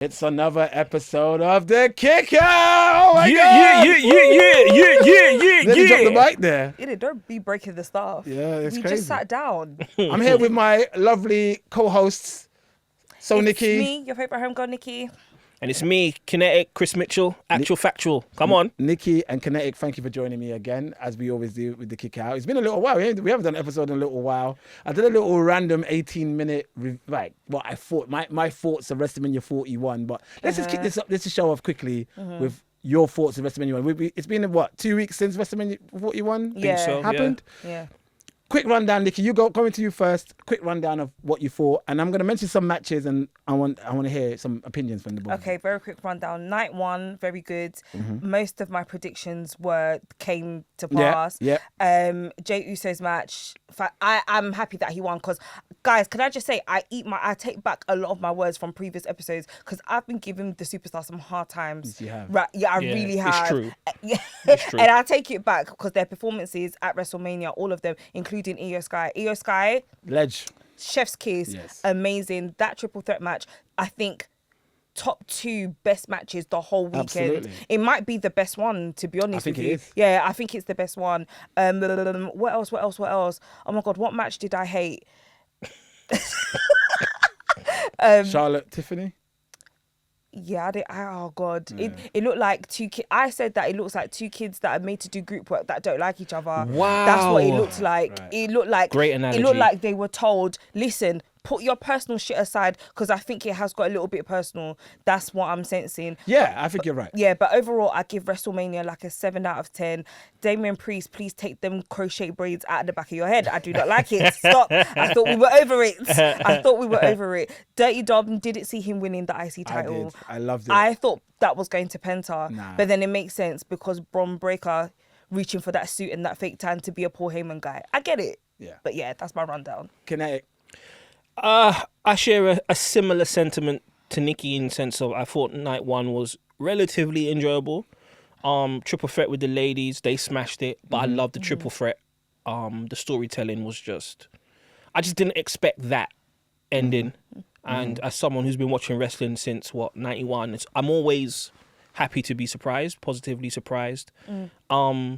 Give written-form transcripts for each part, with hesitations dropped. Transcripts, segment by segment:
It's another episode of The Kicker! Oh my God! Yeah. Then you dropped the mic there. Don't be breaking the stuff. Yeah, it's we crazy. just sat down. I'm here with my lovely co-hosts. So It's Nikki. me, your favourite homegirl, Nikki. And it's me, Kinetic, Chris Mitchell, Actual Factual. Come on. Nikki and Kinetic, thank you for joining me again, as we always do with The Kick Out. It's been a little while. We haven't done an episode in a little while. I did a little random 18-minute, what I thought, my thoughts of Wrestlemania 41. But let's just kick this up. Let's just show off quickly with your thoughts of Wrestlemania 1. It's been, 2 weeks since Wrestlemania 41 happened? Yeah. Quick rundown, Nikki. Coming to you first. Quick rundown of what you thought, and I'm going to mention some matches, and I want to hear some opinions from the board. Okay, very quick rundown. Night one, very good. Mm-hmm. Most of my predictions came to pass. Yeah. Jey Uso's match. I'm happy that he won because, guys, can I just say I take back a lot of my words from previous episodes because I've been giving the superstar some hard times. Yes, you have. Right? Yeah, I really have. It's true. Yeah, It's true. and I take it back because their performances at WrestleMania, all of them, including Io Sky, Ledge. chef's kiss, Yes. amazing. That triple threat match, I think top 2 best matches the whole weekend. Absolutely. It might be the best one, to be honest think with it you. is. Yeah, I think it's the best one. What else? Oh my God, what match did I hate? Charlotte, Tiffany. Yeah, oh God. It looked like 2 kids. I said that it looks like 2 kids that are made to do group work that don't like each other. Wow. That's what it looked like. Right. It looked like Great It analogy. looked like they were told, listen, put your personal shit aside because I think it has got a little bit personal. That's what I'm sensing. Yeah, I think you're right. Yeah, but overall, I give WrestleMania like a 7 out of 10. Damian Priest, please take them crochet braids out of the back of your head. I do not like it. Stop. I thought we were over it. Dirty Dom, didn't see him winning the IC title. I did. I loved it. I thought that was going to Penta. Nah. But then it makes sense because Bron Breakker reaching for that suit and that fake tan to be a Paul Heyman guy. I get it. Yeah. But yeah, that's my rundown. Kinetic. I share a similar sentiment to Nikki in the sense of I thought night 1 was relatively enjoyable. Triple threat with the ladies, they smashed it, but I loved the triple threat. The storytelling was I just didn't expect that ending. And as someone who's been watching wrestling since 91, I'm always happy to be surprised, positively surprised. Yeah,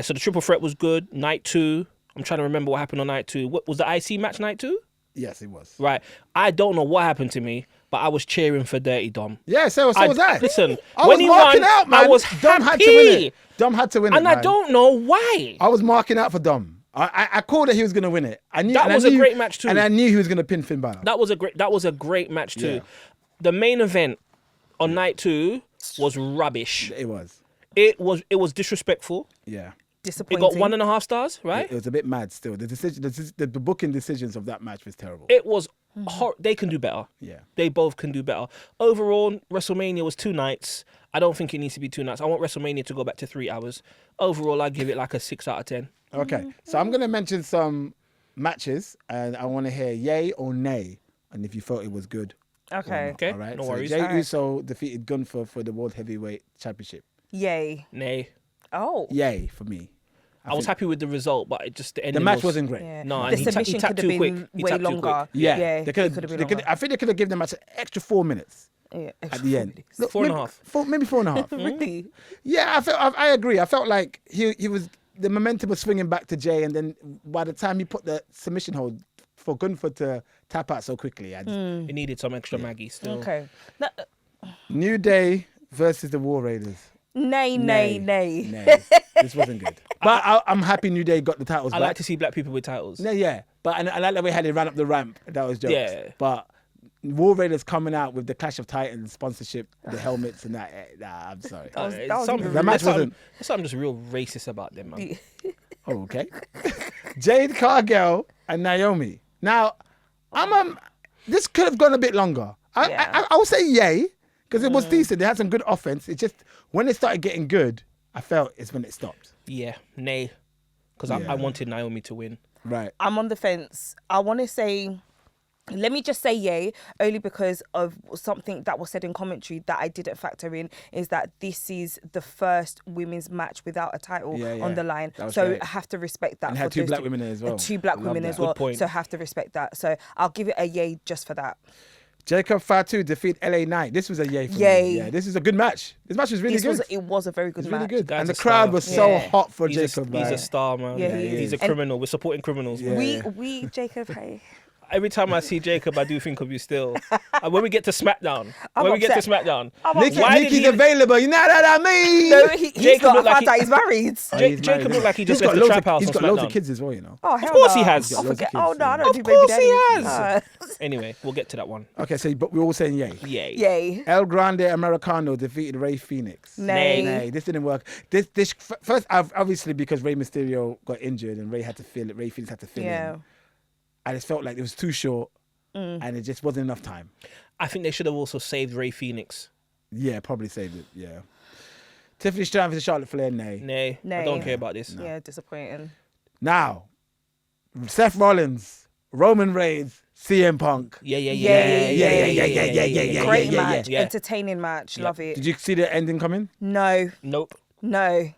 so the triple threat was good. Night 2. I'm trying to remember what happened on night 2. What was the IC match night 2? Yes, it was. Right. I don't know what happened to me, but I was cheering for Dirty Dom. Yeah, so was I. Listen, I when was he marking won, out, man. I was Dom had happy. to win it. Dom had to win it, And man. I don't know why. I was marking out for Dom. I called that he was going to win it. I knew That was a great match too. And I knew he was going to pin Finn Balor. That was a great match too. Yeah. The main event on night 2 was rubbish. It was. It was disrespectful. Yeah. It Disappointing. got 1.5 stars, right? It was a bit mad still. The booking decisions of that match was terrible. It was they can do better. Yeah. They both can do better. Overall, WrestleMania was 2 nights. I don't think it needs to be 2 nights. I want WrestleMania to go back to 3 hours. Overall, I give it like a 6 out of 10. Okay. So I'm going to mention some matches, and I want to hear yay or nay, and if you thought it was good. Okay. Okay, All right. no so worries. Jey All right. Uso defeated Gunther for the World Heavyweight Championship. Yay. Nay. Oh. Yay for me. I was think happy with the result, but it just the The ending match wasn't great. Yeah. No, the and he submission tapped could have too been quick. He way tapped too longer. quick. Yeah. It could have been longer. I think they could have given them an extra 4 minutes Yeah, at the end. Look, 4.5. Maybe 4.5. Really? Yeah, I agree. I felt like he was the momentum was swinging back to Jay, and then by the time he put the submission hold for Gunther to tap out so quickly, It needed some extra Maggie still. Okay. No, New Day versus the War Raiders. nay. Nay. This wasn't good. But I'm happy New Day got the titles I back. like to see black people with titles. Yeah. But I like the way how they ran up the ramp. That was jokes. Yeah. But War Raiders coming out with the Clash of Titans sponsorship, the helmets and that. Nah, I'm sorry. That was Something- The match there's something- wasn't- there's something just real racist about them, man. Oh, okay. Jade Cargill and Naomi. Now, this could have gone a bit longer. Yeah. I would say yay, because it was decent. They had some good offense. It's just when it started getting good, I felt it's when it stopped. Yeah, nay. Because Yeah. I wanted Naomi to win. Right. I'm on the fence. I want to say, let me just say yay, only because of something that was said in commentary that I didn't factor in, is that this is the first women's match without a title on the line. That was So great. I have to respect that. And for had two those black women there as well. Two black Love women that. as well. Good point. So I have to respect that. So I'll give it a yay just for that. Jacob Fatu defeat LA Knight. This was a yay for Yay. me. Yeah, this is a good match. This match was really good. It was a very good It's match. really good. Guy's And the a crowd star. was so Yeah. hot for He's Jacob. a man. star, man. Yeah, he He's a is. criminal. We're supporting criminals. Yeah. Man. We Jacob, hey. Every time I see Jacob, I do think of you still. And when we get to SmackDown, I'm when we get to upset. SmackDown, I'm Nikki, upset. Why did Nikki's he- available. You know what I mean? No, he's Jacob not. looked I like found out he's married. Oh, Jacob he's married, looked isn't like he just He's got left the loads trap of- house He's on got loads of SmackDown. kids as well, you know. Oh, hell course he no. has. I Loads of forget. kids, Oh no, I yeah. don't do Of baby course he daddy. has. Anyway, we'll get to that one. Okay, so but we're all saying yay. Yay. Yay. El Grande Americano defeated Rey Phoenix. Nay. Nay, this didn't work. This first, obviously, because Rey Mysterio got injured and Rey Phoenix had to fill Yeah. in. I just felt like it was too short, and it just wasn't enough time. I think they should have also saved Rey Phoenix. Yeah, probably saved it. Yeah. Tiffany Stratton versus Charlotte Flair. Nay. Nay, I Nay. don't care about this. Yeah, disappointing. Now, Seth Rollins, Roman Reigns, CM Punk. Yeah. Great yeah, match. yeah. Entertaining match. Love it. Did you see the ending coming? No. Nope. No.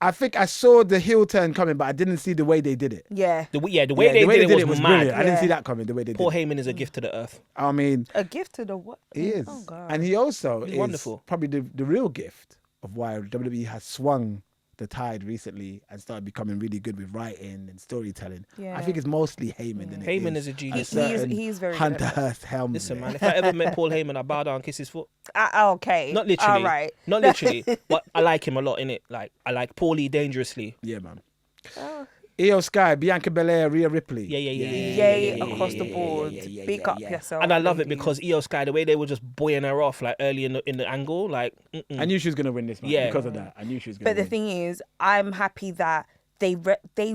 I think I saw the heel turn coming, but I didn't see the way they did it. Yeah. The way they did it was mad. brilliant. I didn't Yeah. see that coming. The way they did Paul it. Heyman is a gift to the earth. I mean, A gift to the what? he is, Oh God. and he also He's is wonderful. probably the real gift of why WWE has swung the tide recently and started becoming really good with writing and storytelling. Yeah. I think it's mostly Heyman. Than it Heyman is is a genius. He's very good Hunter at that. Hearst Helmsley. Listen, man, if I ever met Paul Heyman, I'd bow down and kiss his foot. Okay. Not literally. All right. Not literally. But I like him a lot, innit? Like, I like Paulie dangerously. Yeah, man. Oh. Io Sky, Bianca Belair, Rhea Ripley. Yeah. Yay across the board. Big up yourself. And I love it ladies. because Io Sky, the way they were just buoying her off, like early in the angle, like, I knew she was gonna win this match Yeah. because of that. I knew she was gonna But the win. thing is, I'm happy that they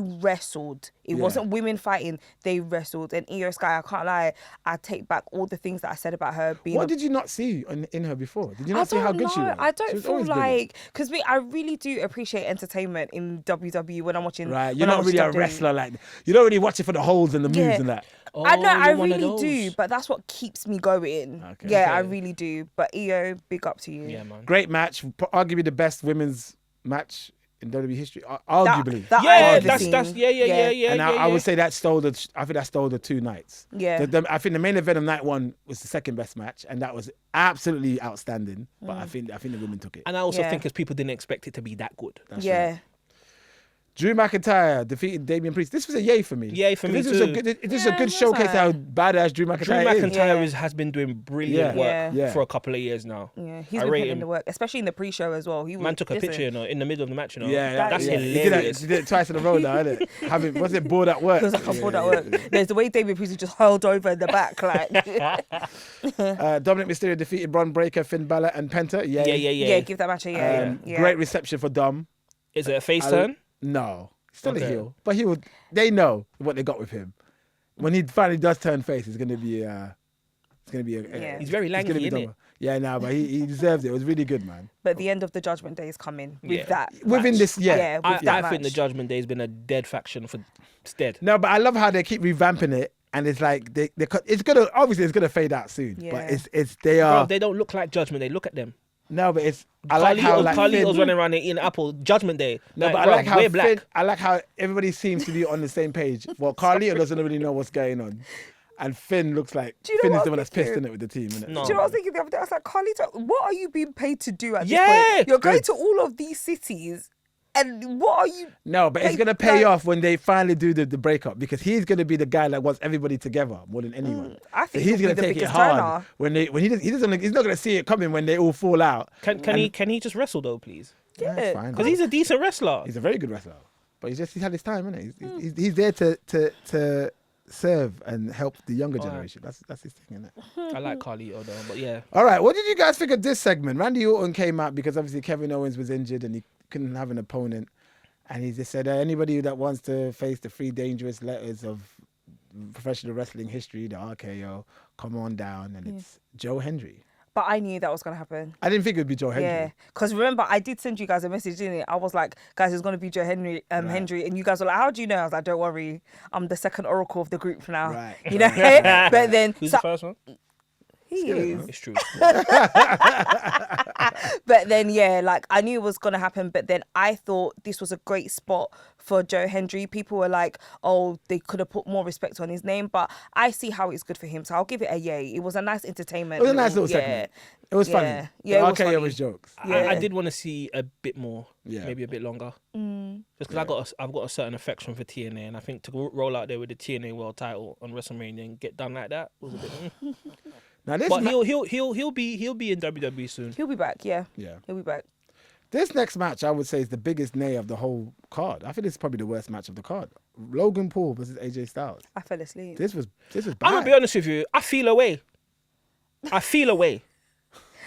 wrestled. It Yeah. wasn't women fighting. They wrestled. And Io Sky, I can't lie, I take back all the things that I said about her being. What did you not see in her before? Did you I not see how don't good know. she was? I She don't was feel always good. like because I really do appreciate entertainment in WWE when I'm watching. Right, you're when I not watch really a WWE. wrestler like you don't really watch it for the holds and the moves Yeah. and that. I know, I you're one of really do, those. but that's what keeps me going. Okay. Yeah, I Okay. really do. But Io, big up to you. Yeah, man. Great match, arguably the best women's match in WWE history, arguably. That I've Yeah, ever that's seen. yeah. And I would say that stole the. I think that stole the two nights. Yeah. I think the main event of night one was the second best match, and that was absolutely outstanding. But I think the women took it. And I also Yeah. think because people didn't expect it to be that good. That's Yeah. right. Drew McIntyre defeated Damian Priest. This was a yay for me. Yay for 'Cause me this was a too. good. This is Yeah, a good that's showcase how alright. badass Drew Drew McIntyre is. McIntyre Yeah. has been doing brilliant Yeah. work Yeah. for a couple of years now. Yeah, he's I been rate putting in him. the work, especially in the pre-show as well. Man took a picture, in the middle of the match, Yeah, That's yeah. hilarious. He did it twice in a row now, isn't it? Was it bored at work? It was like I'm bored at work. There's the way David Priest just held over in the back, like Dominic Mysterio defeated Braun Breaker, Finn Balor, and Penta. Yeah. yeah, give that match a yeah. Yeah. Great reception for Dom. Is it a face turn? No, still a Okay. heel, but he would. They know what they got with him. When he finally does turn face, it's gonna be. It's gonna be. Yeah. He's very lanky, gonna be isn't Dom. Yeah, no, but he deserves it. It was really good, man. But the end of the Judgment Day is coming with Yeah. that. Within match. this, yeah. yeah, with I that think the match. Judgment Day has been a dead faction for. It's dead. No, but I love how they keep revamping it, and it's like it's gonna fade out soon. Yeah. But they are Bro, they don't look like Judgment Day. Look at them. no, but it's I like how like Carlito's Finn- running around eating Apple. Judgment Day. No, but I bro, like how we're black. Finn, I like how everybody seems to be on the same page. Well, Carlito doesn't really know what's going on, and Finn looks like Do you know Finn what is I'm the one that's pissed thinking? in it with the team. Innit? No. Do you know what I was thinking the other day? I was like, Carlito, what are you being paid to do at this Yeah, point? You're going good. to all of these cities, and what are you? No, but it's Hey, gonna pay like- off when they finally do the breakup because he's gonna be the guy that wants everybody together more than anyone. I think So he's he'll gonna be the take it biggest hard turner. when he's not gonna see it coming when they all fall out. Can he just wrestle though, please? Yeah, Yeah. it's fine. Because he's a decent wrestler. He's a very good wrestler, but he's had his time, isn't he? He's there to serve and help the younger generation. That's his thing, isn't it? I like Carlito though, but yeah. All right, what did you guys think of this segment? Randy Orton came out because obviously Kevin Owens was injured and he couldn't have an opponent, and he just said anybody that wants to face the 3 dangerous letters of professional wrestling history, the RKO, come on down, and it's Joe Hendry. But I knew that was going to happen. I didn't think it would be Joe Hendry. Yeah, because remember, I did send you guys a message, didn't it? I was like, guys, it's going to be Joe Hendry, Hendry, and you guys were like, how do you know? I was like, don't worry, I'm the second oracle of the group now. Right. You know? But then, Who's so- the first one? He is. It's true. But then, yeah, like I knew it was going to happen. But then I thought this was a great spot for Joe Hendry. People were like, oh, they could have put more respect on his name. But I see how it's good for him. So I'll give it a yay. It was a nice entertainment. It was a nice little segment. It was funny. Yeah, it was RKO funny. was jokes. I did want to see a bit more, Yeah. maybe a bit longer. Just because I've got a certain affection for TNA, and I think to roll out there with the TNA World Title on WrestleMania and get done like that was a bit. Now this But he'll be in WWE soon. He'll be back, yeah. Yeah. He'll be back. This next match, I would say, is the biggest nay of the whole card. I think this is probably the worst match of the card. Logan Paul versus AJ Styles. I fell asleep. This was bad. I'm gonna be honest with you. I feel away.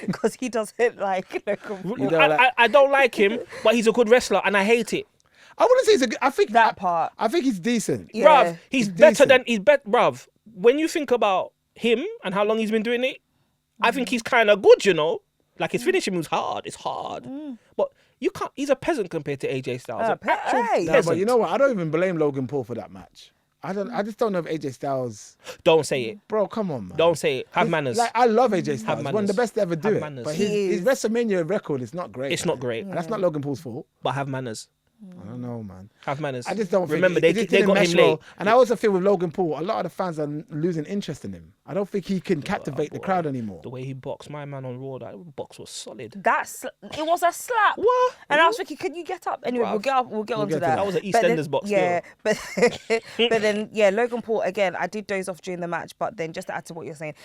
Because he doesn't like Logan Paul. You don't like- I don't like him, but he's a good wrestler, and I hate it. I wouldn't say he's a good. I think That part. I think he's decent. Yeah. Bruv, he's better decent. than bruv. When you think about him and how long he's been doing it, I think he's kind of good, you know. Like his finishing move's hard. It's hard, but you can't. He's a peasant compared to AJ Styles. An actual hey. No, peasant. but you know what? I don't even blame Logan Paul for that match. I just don't know if AJ Styles. Don't say it. Bro, come on, man. Don't say it. Have manners. Like I love AJ Styles. One of manners. the best to ever do Have it. manners. But He his is. WrestleMania record is not great. It's not great, And that's not Logan Paul's fault. but have manners. I don't know, man. Have manners. I just don't remember think they just they didn't got mesh him well. late. And I also feel with Logan Paul, a lot of the fans are losing interest in him. I don't think he can captivate the boy. crowd anymore. The way he boxed my man on Raw, that box was solid. It was a slap. What? And I was thinking, can you get up? Anyway, Bruv. we'll get onto get to that. that. was an But then- EastEnders box Yeah, but then Logan Paul again. I did doze off during the match, but then just to add to what you're saying,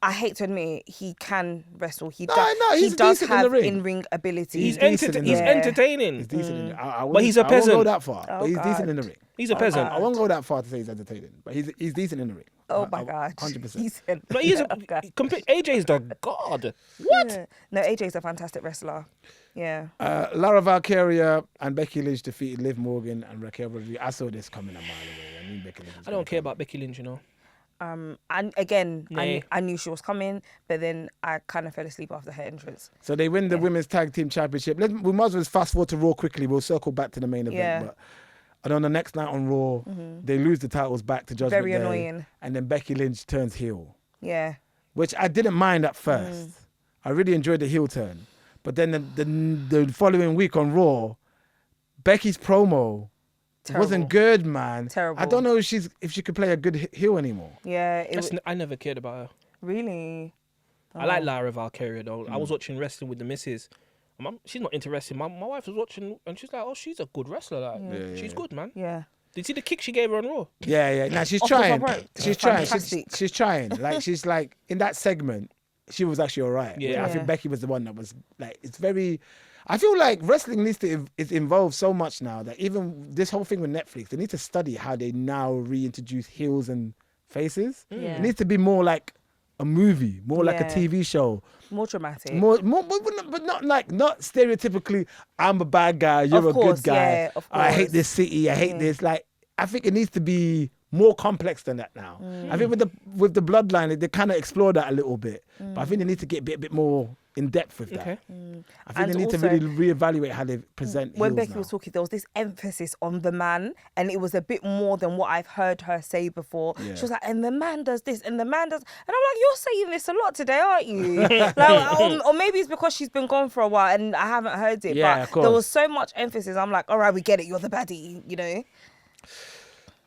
I hate to admit he can wrestle. He he's does decent in have the ring. in-ring ability. He's decent in the ring. entertaining. He's decent in the But he's a I won't peasant. go that far. Oh, but he's decent God. in the ring. He's a peasant. I won't go that far to say he's entertaining, but he's decent in the ring. Oh my God. 100%. He said, But he's a Okay. complete. AJ's the god. What? Yeah. No, AJ's a fantastic wrestler. Yeah. Lara Valkyria and Becky Lynch defeated Liv Morgan and Raquel Rodriguez. I saw this coming a mile away. I knew Becky Lynch was I gonna don't care come. about Becky Lynch, you know. And again, Yeah. I knew she was coming, but then I kind of fell asleep after her entrance. So they win the Women's Tag Team Championship. We might as well fast forward to Raw quickly. We'll circle back to the main event. Yeah. But and on the next night on Raw, they lose the titles back to Judgment Very Day. annoying. And then Becky Lynch turns heel, Yeah. which I didn't mind at first. I really enjoyed the heel turn. But then the following week on Raw, Becky's promo wasn't good, man. Terrible. I don't know if she could play a good heel anymore. Yeah. I never cared about her. Really. I like Lara Valkyria though. I was watching wrestling with the missus. She's not into wrestling. My wife was watching and she's like, "Oh, she's a good wrestler. Like, she's good, man." Yeah. Did you see the kick she gave her on Raw? Yeah. Now she's Off the trying. top rope. She's trying. Fantastic. She's trying. Like she's like in that segment, she was actually all right. Yeah. I think Yeah. Becky was the one that was like. It's very. I feel like wrestling needs to is involved so much now that even this whole thing with Netflix, they need to study how they now reintroduce heels and faces. Yeah. It needs to be more like a movie, more like a Yeah. TV show. More dramatic. More, but not like not stereotypically. I'm a bad guy. You're Of course, a good guy. yeah, of I hate course. this city. I hate this. Like I think it needs to be more complex than that now. I think with the bloodline, they kind of explore that a little bit. But I think they need to get a bit more in depth with that. Okay. I think And they need to also, really reevaluate how they present. when heels Becky now. was talking, there was this emphasis on the man, and it was a bit more than what I've heard her say before. Yeah. She was like, and the man does this, and the man does, and I'm like, you're saying this a lot today, aren't you? Like, or maybe it's because she's been gone for a while and I haven't heard it. Yeah, but of course. there was so much emphasis. I'm like, all right, we get it. You're the baddie, you know?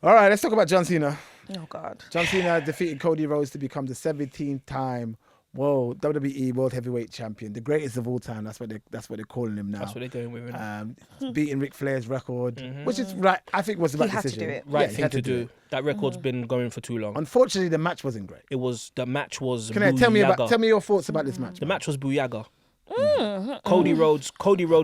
All right, let's talk about John Cena. Oh God. John Cena defeated Cody Rhodes to become the 17th time WWE World Heavyweight Champion, the greatest of all time. That's what they're calling him now. That's what they're going with. Innit? Beating Ric Flair's record, which is right. I think was the right had to decision. do it. Right Yeah, he thing had to do. it. That record's been going for too long. Unfortunately, the match wasn't great. The match was. Can I tell me Booyah. your thoughts about this match? The match was Booyah. Cody Rhodes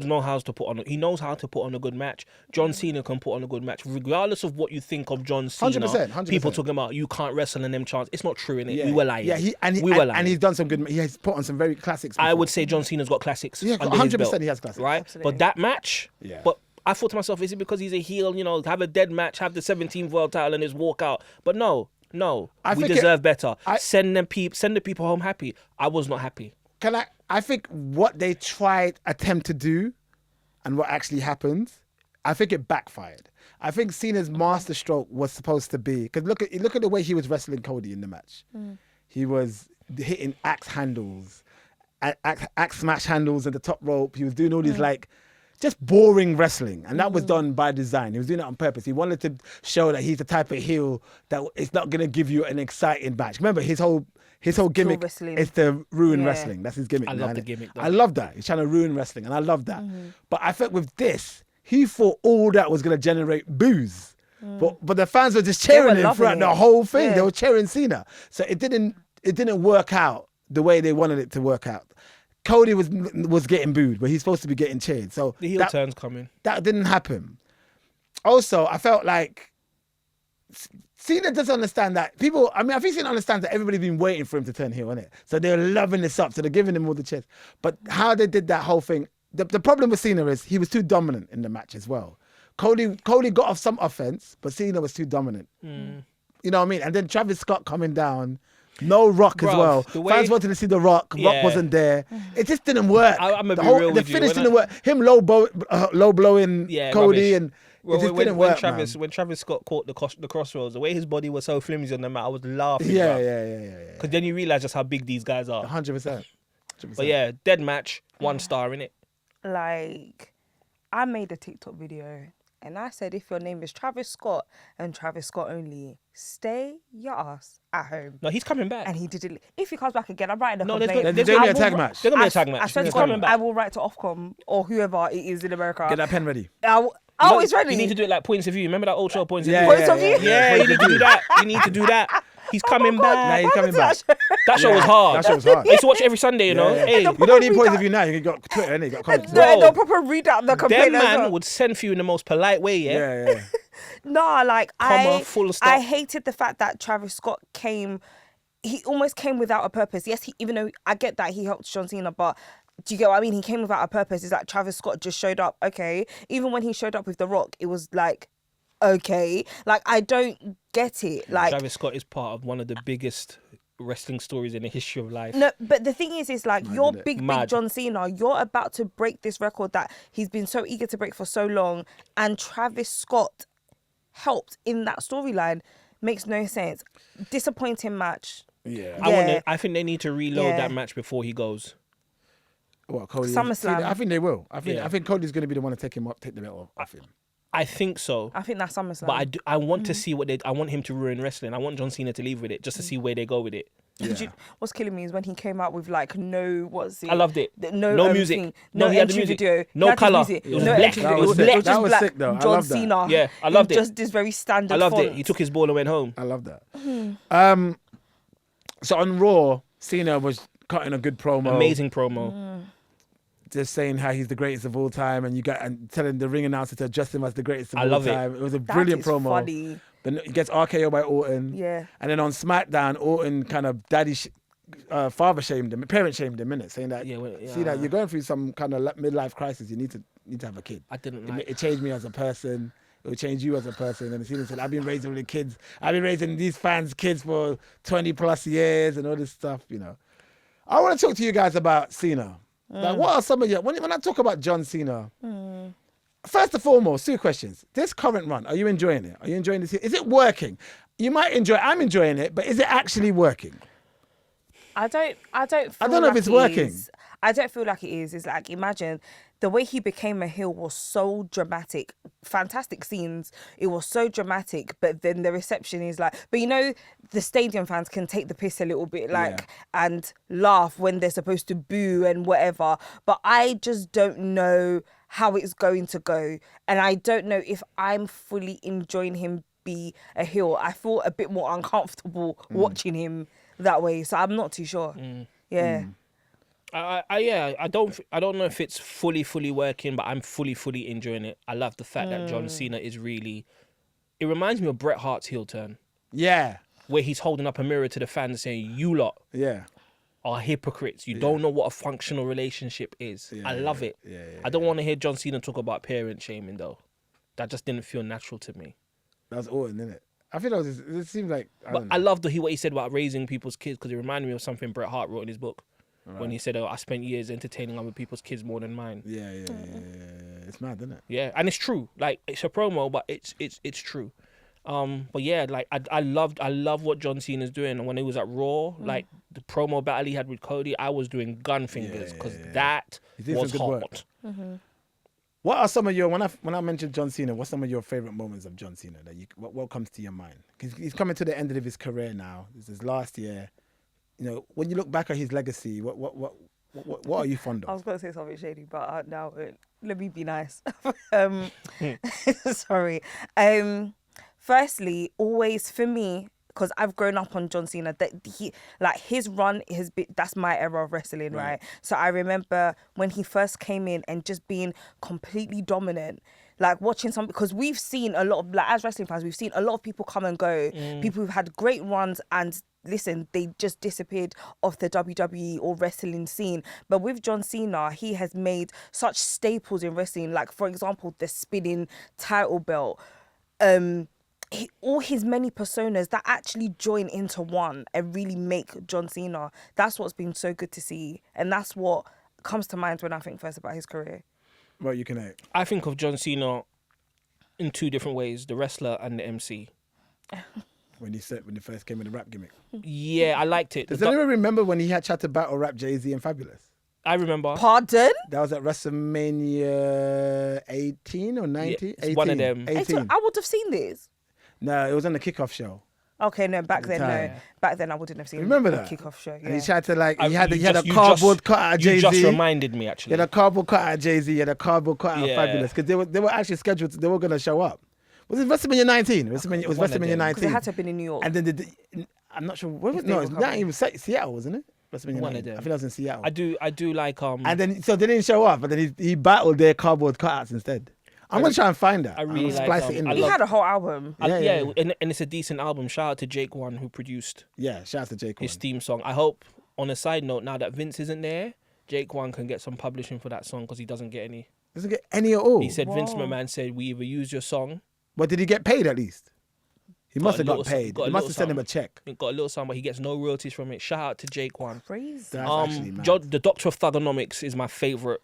knows how to put on. He knows how to put on a good match. John Cena can put on a good match, regardless of what you think of John Cena. 100%. People talking about you can't wrestle in them chants. It's not true, innit? Yeah. We were lying. Yeah, we were lying. and he's done some good. He has put on some very classics. I before. would say John Cena's got classics. Yeah, under his 100% belt, he has classics. right? Absolutely. But that match, Yeah. But I thought to myself, is it because he's a heel? You know, have a dead match, have the 17th world title, and just walk out. But no, I we think deserve better. I- Send the people home happy. I was not happy. I think what they attempt to do and what actually happened, I think it backfired. I think Cena's masterstroke was supposed to be, because look at the way he was wrestling Cody in the match. He was hitting axe handles, axe smash handles at the top rope. He was doing all these like just boring wrestling, and that was done by design. He was doing it on purpose. He wanted to show that he's the type of heel that it's not gonna give you an exciting match. Remember his whole gimmick wrestling. is to ruin wrestling. That's his gimmick. I love the gimmick, though. I love that. He's trying to ruin wrestling, and I love that. But I think with this, he thought all that was gonna generate boos. But the fans were just cheering him throughout the whole thing. Yeah. They were cheering Cena. So it didn't work out the way they wanted it to work out. Cody was getting booed, but he's supposed to be getting cheered. So The heel turn's coming. that didn't happen. Also, I felt like Cena doesn't understand that people. I mean, I think Cena understands that everybody's been waiting for him to turn heel, innit? So they're loving this up. So they're giving him all the cheers. But how they did that whole thing, the problem with Cena is he was too dominant in the match as well. Cody got off some offense, but Cena was too dominant. You know what I mean? And then Travis Scott coming down, no Rock as Bruv, well. the way- Fans wanted to see the Rock. Yeah. Rock wasn't there. It just didn't work. I'm gonna be real the with you. finish When didn't work. Him low blowing Cody, rubbish. and it just didn't work. When Travis Scott caught the crossroads, the way his body was so flimsy on the mat, I was laughing. Yeah. Because then you realize just how big these guys are. 100%. But yeah, dead match, 1 star in it. Like, I made a TikTok video and I said, if your name is Travis Scott and Travis Scott only, stay your ass at home. No, he's coming back. And he did it. If he comes back again, I'm writing a No, complaint. there's gonna be a tag I will- match. There's gonna be a I- tag I match. swear to He's God, coming I back. will write to Ofcom or whoever it is in America. Get that pen ready. Oh, it's ready. You need to do it like points of view. Remember that old show, points of Yeah, view? Points of view? Yeah, you need to do that. You need to do that. He's coming Nah, back. he's coming back. That show was hard. That show was hard. I used to watch it every Sunday, you know. Yeah. Hey, You don't need points of view now. You got Twitter, innit? You got comments. Bro, They'll proper read out the complaint. them as man well. would send for you in the most polite way, yeah? Yeah. No, like Comma, full stop. I hated the fact that Travis Scott came. He almost came without a purpose. Yes, even though I get that he helped John Cena, but do you get what I mean? He came without a purpose. Is that Travis Scott just showed up? Okay. Even when he showed up with The Rock, it was like, okay. Like, I don't get it. Like, Travis Scott is part of one of the biggest wrestling stories in the history of life. no, but the thing is like you're isn't it? big Mad. John Cena. You're about to break this record that he's been so eager to break for so long, and Travis Scott helped in that storyline. Makes no sense. Disappointing match. Yeah. I think they need to reload Yeah. that match before he goes. What, Cody? SummerSlam. I think they will. I Yeah. think Cody's going to be the one to take the belt off him. I think so. I think that's SummerSlam. But I want to see I want him to ruin wrestling. I want John Cena to leave with it just to see where they go with it. What's killing me is when he came out with like no, what's it? I loved it. No music. thing, No, no he had the entry music. video. No He had his colour. music, It was no black. entry That video. was It was sick. just That was black. sick, though. I John love that. Cena. Yeah, I loved it. Just this very standard I loved font. it. He took his ball and went home. I love that. So on Raw, Cena was cutting a good promo. Amazing promo. Just saying how he's the greatest of all time, and telling the ring announcer to adjust him as the greatest of I all love it. time. It was a That brilliant is promo. funny. Then he gets RKO by Orton. Yeah. And then on SmackDown, Orton kind of father shamed him, parent shamed him, innit? Saying that, see that you're going through some kind of midlife crisis. You need to have a kid. I didn't like It changed me as a person. It will change you as a person. And Cena said, I've been raising the kids. I've been raising these fans' kids for 20 plus years and all this stuff, you know. I want to talk to you guys about Cena. Like, what are some of your, when I talk about John Cena, first and foremost, 2 questions. This current run, are you enjoying it? Are you enjoying this? Is it working? You might enjoy I'm enjoying it, but is it actually working? I don't feel don't know if like it's it working. is. I don't feel like it is. It's like, imagine the way he became a heel was so dramatic. Fantastic scenes. It was so dramatic, but then the reception is like, but you know, the stadium fans can take the piss a little bit, like, and laugh when they're supposed to boo and whatever. But I just don't know how it's going to go. And I don't know if I'm fully enjoying him be a heel. I feel a bit more uncomfortable watching him that way. So I'm not too sure. Yeah. I don't know if it's fully working, but I'm fully enjoying it. I love the fact that John Cena is really. It reminds me of Bret Hart's heel turn, Yeah. where he's holding up a mirror to the fans saying, "You lot Yeah. are hypocrites. You don't know what a functional relationship is." I love it. I don't want to hear John Cena talk about parent shaming though. That just didn't feel natural to me. That was Orton, innit? I feel it seems like, But I love what he said about raising people's kids, because it reminded me of something Bret Hart wrote in his book. When he said, I spent years entertaining other people's kids more than mine. Yeah. It's mad, isn't it? Yeah, and it's true. Like, it's a promo, but it's true. But yeah, like I love what John Cena's doing. And when he was at Raw, like the promo battle he had with Cody, I was doing gun fingers because that He did was some good work. hot. What are some of your when I mentioned John Cena? What's some of your favorite moments of John Cena that what comes to your mind? Because he's coming to the end of his career now. This is last year. You know, when you look back at his legacy, what are you fond I of? was going to say something shady, but now let me be nice. Sorry. Firstly, always for me, because I've grown up on John Cena, that his run has been, that's my era of wrestling, right? So I remember when he first came in and just being completely dominant. Like watching because we've seen a lot of, like as wrestling fans, we've seen a lot of people come and go, people who've had great runs and listen, they just disappeared off the WWE or wrestling scene. But with John Cena, he has made such staples in wrestling, like for example, the spinning title belt, all his many personas that actually join into one and really make John Cena. That's what's been so good to see. And that's what comes to mind when I think first about his career. Well, you can. I think of John Cena in two different ways: the wrestler and the MC. When he first came with the rap gimmick. Yeah, I liked it. Does anyone remember when he had tried to battle rap Jay-Z and Fabulous? I remember. Pardon? That was at WrestleMania 18 or 19? Yeah, it's one of them. 18. I would have seen this. No, it was on the kickoff show. Okay, no, back then, time. no. Back then, I wouldn't have seen Remember the that? kickoff show. And he Yeah. tried to he had You a cardboard cut out of Jay-Z. You just reminded me, He actually. had a cardboard cut out of Jay-Z. He had a cardboard cut out of Yeah. Fabulous. Because they were actually scheduled, they were going to show up. Was it WrestleMania 19? It was one of WrestleMania them. 19. Because it had to have been in New York. And then I'm not sure. Where was, If they no, were it's coming. not even Seattle, wasn't it? WrestleMania One 19. of them. I think that was in Seattle. I do like And then, so they didn't show up, but then he battled their cardboard cutouts instead. I'm going to try and find that. I really I'll like, splice it in I there. He had a whole album. Yeah. And it's a decent album. Shout out to Jake One who produced Yeah, shout out to Jake. his theme song. I hope, on a side note, now that Vince isn't there, Jake One can get some publishing for that song because he doesn't get any. Doesn't get any at all. He said Vince Whoa. McMahon said we either use your song. But did he get paid at least? He must have a got little paid. got a He must little have sent him a something. check. He got a little song, but he gets no royalties from it. Shout out to Jake One. Crazy. That's actually mad. The Doctor of Thugonomics is my favorite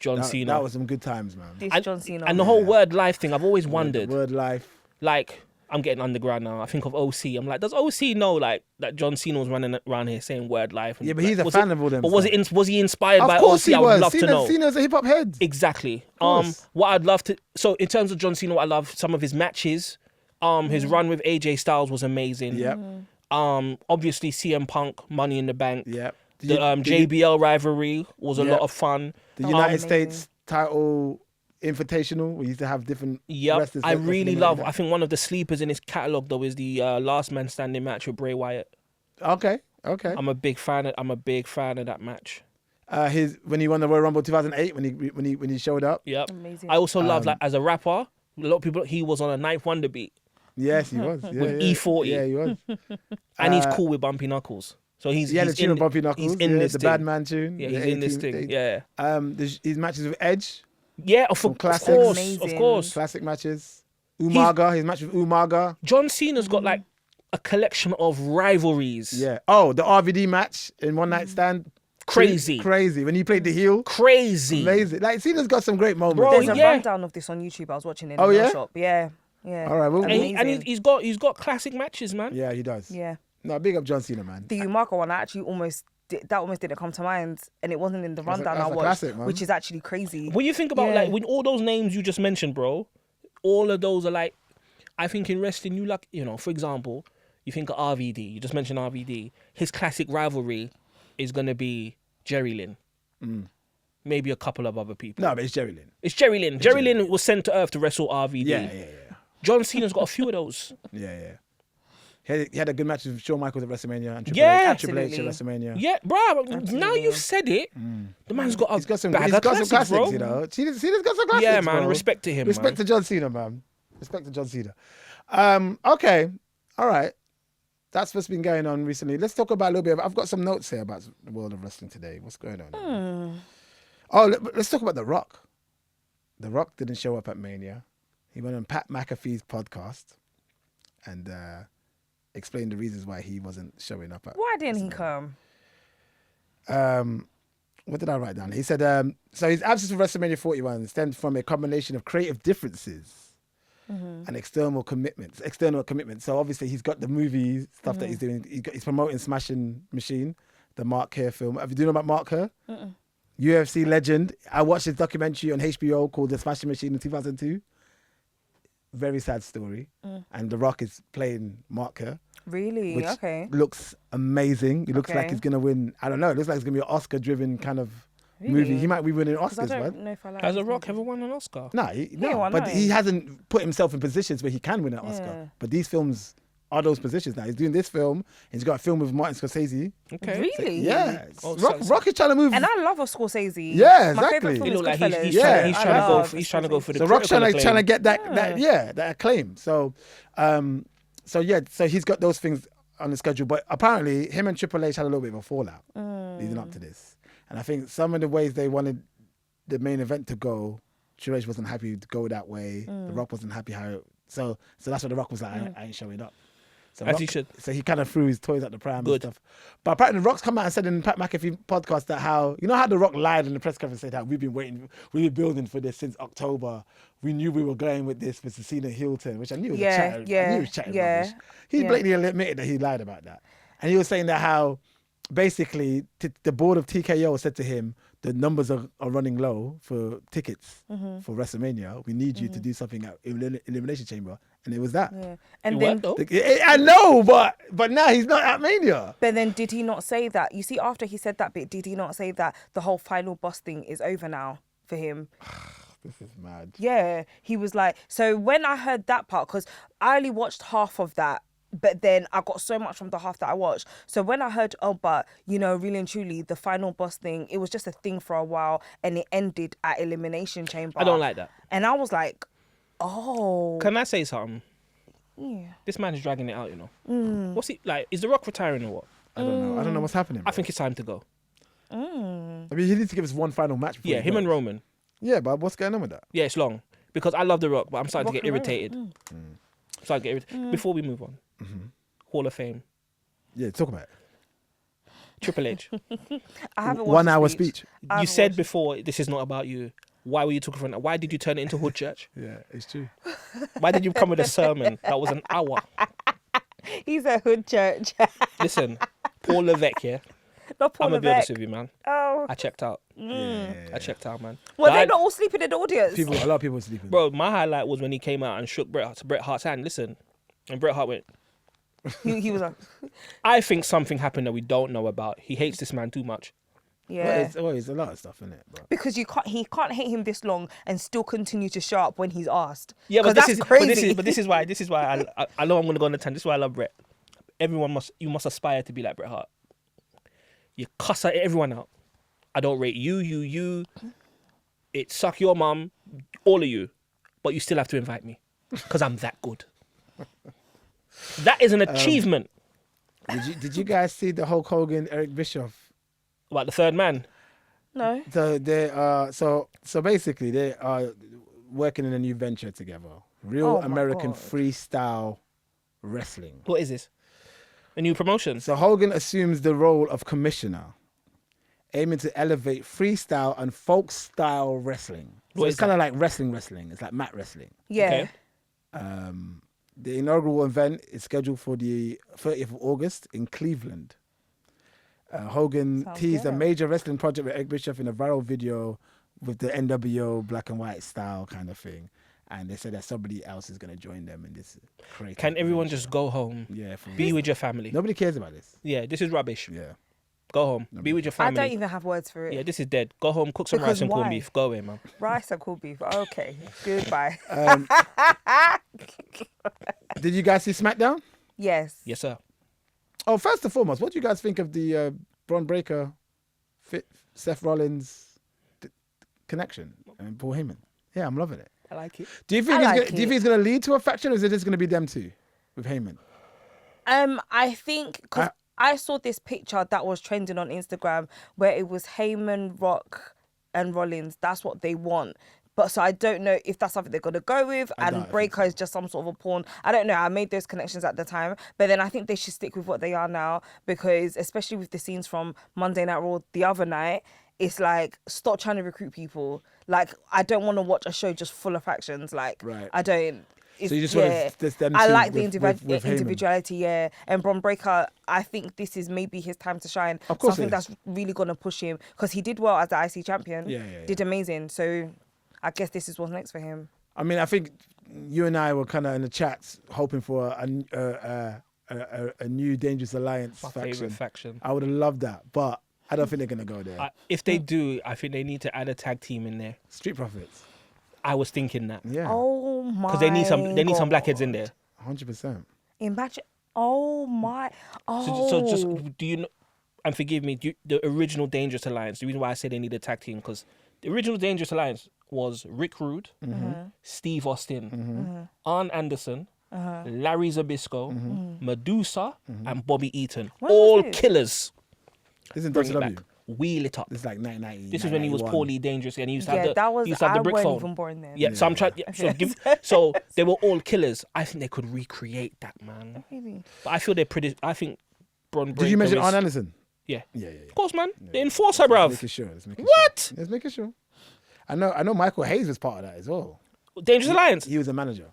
John Cena. That was some good times, man. This and, John Cena. and the whole word life thing, I've always wondered. Word life. Like, I'm getting underground now. I think of OC. I'm like, does OC know like that John Cena was running around here saying word life? And, Yeah, but like, he's a was fan it- of all them But was stuff. was he inspired Of by course OC? he I would was. love to know. Cena's a hip hop head. Exactly. course. What I'd love to. So in terms of John Cena, what I love some of his matches. His run with AJ Styles was amazing. Yep. Obviously CM Punk, Money in the Bank. Yep. The JBL rivalry was a Yep. lot of fun. The United amazing. States title invitational. We used to have different Yep. wrestlers. I wrestling really in love. that. I think one of the sleepers in his catalog though is the Last Man Standing match with Bray Wyatt. Okay. I'm a big fan of that match. When he won the Royal Rumble 2008 when he showed up. Yep. Amazing. I also love like as a rapper, a lot of people he was on a Ninth Wonder beat. Yes, he was. Yeah, With yeah. E40. Yeah, he was. And he's cool with Bumpy Knuckles. So he's Yeah, the he's tune in, of Bumpy Knuckles. He's in this the thing. Bad Man tune. Yeah, the he's in this 18th thing. Yeah. His matches with Edge, Yeah, of classics. course. Amazing. Of course. classic matches. Umaga, his match with Umaga. John Cena's got like a collection of rivalries. Yeah. Oh, the RVD match in One Night Stand. Crazy. Crazy. When he played the heel. Crazy. Amazing. Like, Cena's got some great moments. Bro, There's a yeah. rundown of this on YouTube. I was watching in Oh, the nail yeah? shop. Yeah. Yeah. All right, well, Amazing. He's got classic matches, man. Yeah, he does. Yeah. No, big up John Cena, man. The Umaga one, I actually almost didn't come to mind, and it wasn't in the rundown that's I a watched, classic, man. which is actually crazy. When you think about Yeah. like when all those names you just mentioned, bro, all of those are like, I think in wrestling, you like, for example, you think of RVD. You just mentioned RVD. His classic rivalry is gonna be Jerry Lynn. Maybe a couple of other people. No, but it's Jerry Lynn. It's Jerry Lynn. Jerry Lynn was sent to Earth to wrestle RVD. Yeah. John Cena's got a few of those. Yeah. He had a good match with Shawn Michaels at WrestleMania and Yeah. Triple H at Absolutely. WrestleMania. Yeah, bro. Now you've said it. The man's got a He's got some bag of classics, bro. you know. Cena's got some classics, Yeah, man. bro. Respect to him, Respect to man. John Cena, man. Respect to John Cena. Okay. All right. That's what's been going on recently. Let's talk about a little bit. I've got some notes here about the world of wrestling today. What's going on? Oh, let's talk about The Rock. The Rock didn't show up at Mania. He went on Pat Macafee's podcast and explained the reasons why he wasn't showing up at. Why didn't he come? What did I write down? He said, so his absence from WrestleMania 41 stemmed from a combination of creative differences and external commitments. So obviously he's got the movie stuff that he's doing. He's promoting Smashing Machine, the Mark Kerr film. Do you know about Mark Kerr? UFC legend. I watched his documentary on HBO called The Smashing Machine in 2002. Very sad story. And The Rock is playing Mark Kerr. Really? Which Okay. looks amazing. It looks like Okay. he's going to win. I don't know. It looks like it's going to be an Oscar-driven kind of movie. Really? He might be winning 'Cause I Oscars, don't man. know if I like Has The his Rock movies. ever won an Oscar? No, well, but no. he hasn't put himself in positions where he can win an Oscar. Yeah. But these films are those positions now. He's doing this film. He's got a film with Martin Scorsese. Okay. Really? Yeah. Oh, Rock is trying to move. And I love a Scorsese. Yeah, My exactly. favorite film He is look like Goodfellas. he's Yeah, trying, I to go. love He's trying to go for the So Rock's trying to critical get that acclaim. that acclaim. So he's got those things on the schedule. But apparently him and Triple H had a little bit of a fallout leading up to this. And I think some of the ways they wanted the main event to go, Triple H wasn't happy to go that way. The Rock wasn't happy how. So that's what The Rock was like. I ain't showing up. So As he should. So he kind of threw his toys at the pram Good. and stuff. But apparently The Rock's come out and said in Pat Macafee podcast that how The Rock lied in the press conference, said that we've been building for this since October. We knew we were going with this with Cena Hilton, which I knew was Yeah, chatting. I yeah, knew he was chatting yeah, rubbish. He yeah. blatantly admitted that he lied about that. And he was saying that how basically the board of TKO said to him, the numbers are running low for tickets for WrestleMania. We need you to do something at Elimination Chamber. And it was that. Yeah. And It then, worked, though. I know, but now he's not at Mania. but then did he not say that? You see, after he said that bit, did he not say that the whole final boss thing is over now for him? This is mad. Yeah, he was like, so when I heard that part, because I only watched half of that, but then I got so much from the half that I watched. So when I heard, but really and truly, the final boss thing, it was just a thing for a while and it ended at Elimination Chamber. I don't like that. And I was like, oh. Can I say something? Yeah. This man is dragging it out, What's he like? Is The Rock retiring or what? I don't know. I don't know what's happening. I think it's time to go. I mean, he needs to give us one final match. Before Yeah, he him goes. and Roman. Yeah, but what's going on with that? Yeah, it's long because I love The Rock, but I'm starting to Rock get and Roll. irritated. Starting to get irritated. Before we move on, Hall of Fame, Yeah, talk about it. Triple H. I haven't watched 1 the hour speech. speech. I You haven't said watched- before this is not about you. Why were you talking from that? Why did you turn it into Hood Church? Yeah, it's true. Why did you come with a sermon that was an hour? He's a hood church. Listen, Paul Levesque, yeah. Not Paul I'm gonna be honest Levesque. with you, man. Oh. I checked out. Yeah. I checked out, man. Well, But they're I- not all sleeping in the audience. A lot of people are sleeping. Bro, my highlight was when he came out and shook Bret Hart's hand. Listen, and Bret Hart went, He was like, I think something happened that we don't know about. He hates this man too much. yeah. It's a lot of stuff in it. But Because he can't hate him this long and still continue to show up when he's asked. Yeah, but 'Cause this that's is crazy. but this is why I know I'm gonna go on the tangent. This is why I love Bret. You must aspire to be like Bret Hart. You cuss at everyone out. I don't rate you. It suck your mum, all of you, but you still have to invite me because I'm that good. That is an achievement. did you guys see the Hulk Hogan Eric Bischoff? About the third man. No. So so basically they are working in a new venture together. Real Oh my American God. freestyle wrestling. What is this? A new promotion. So Hogan assumes the role of commissioner, aiming to elevate freestyle and folk style wrestling. So What it's is kind of like wrestling. It's like mat wrestling. Yeah. Okay. The inaugural event is scheduled for the 30th of August in Cleveland. Hogan Sounds teased a good. major wrestling project with Eric Bischoff in a viral video with the NWO black and white style kind of thing. And they said that somebody else is going to join them in this crazy. Can everyone just go home? Yeah. For Be with your family. Nobody cares about this. Yeah, this is rubbish. Yeah. Go home. Be with your I family. don't even have words for it. Yeah, this is dead. Go home, cook some Because rice and corned why? beef. Go away, man. Rice and cool beef. Okay. Goodbye. Did you guys see SmackDown? Yes. Yes, sir. Oh, first and foremost, what do you guys think of the Braun Breaker, Seth Rollins connection and Paul Heyman? Yeah, I'm loving it. I like it. Do you think I like do you think it's going to lead to a faction, or is it just going to be them two with Heyman? I think because I saw this picture that was trending on Instagram where it was Heyman, Rock, and Rollins. That's what they want. But so I don't know if that's something they're gonna go with, I and Breaker is just some sort of a pawn. I don't know. I made those connections at the time, but then I think they should stick with what they are now, because especially with the scenes from Monday Night Raw the other night, it's like, stop trying to recruit people. Like, I don't want to watch a show just full of factions. Like, Right. I don't. So you just want them I two like the with Heyman. individuality, yeah. And Bron Breakker, I think this is maybe his time to shine. Of course Something it is. that's really gonna push him because he did well as the IC champion. Yeah. Did amazing. So I guess this is what's next for him. I mean, I think you and I were kind of in the chats hoping for a new Dangerous Alliance My faction. favorite faction. I would have loved that, but I don't think they're gonna go there. If they do, I think they need to add a tag team in there. Street Profits. I was thinking that Yeah. Oh my! because they need some blackheads in there. 100%. Imagine. Oh my! So just do you know? And forgive me. The original Dangerous Alliance. The reason why I say they need a tag team because the original Dangerous Alliance was Rick Rude, Steve Austin, Arn Anderson, Larry Zbyszko, Medusa, and Bobby Eaton. When was All this? killers. This is Bring it WCW. back. Wheel it up. This is like 1990. This is when he was 1991. poorly dangerous and he used to have Yeah, the, that was. he used to have I the brick wasn't phone. even born then. Yeah, so I'm trying. Yeah, so they were all killers. I think they could recreate that, man. Really? But I feel they're pretty. I think Bron Breakker Did you mention is- Arn Anderson? Yeah, Yeah. of course, man. The enforcer, bruv. Making sure. Let's make What? Sure. Let's make sure. I know. Michael Hayes was part of that as well. Dangerous Alliance. He was a manager.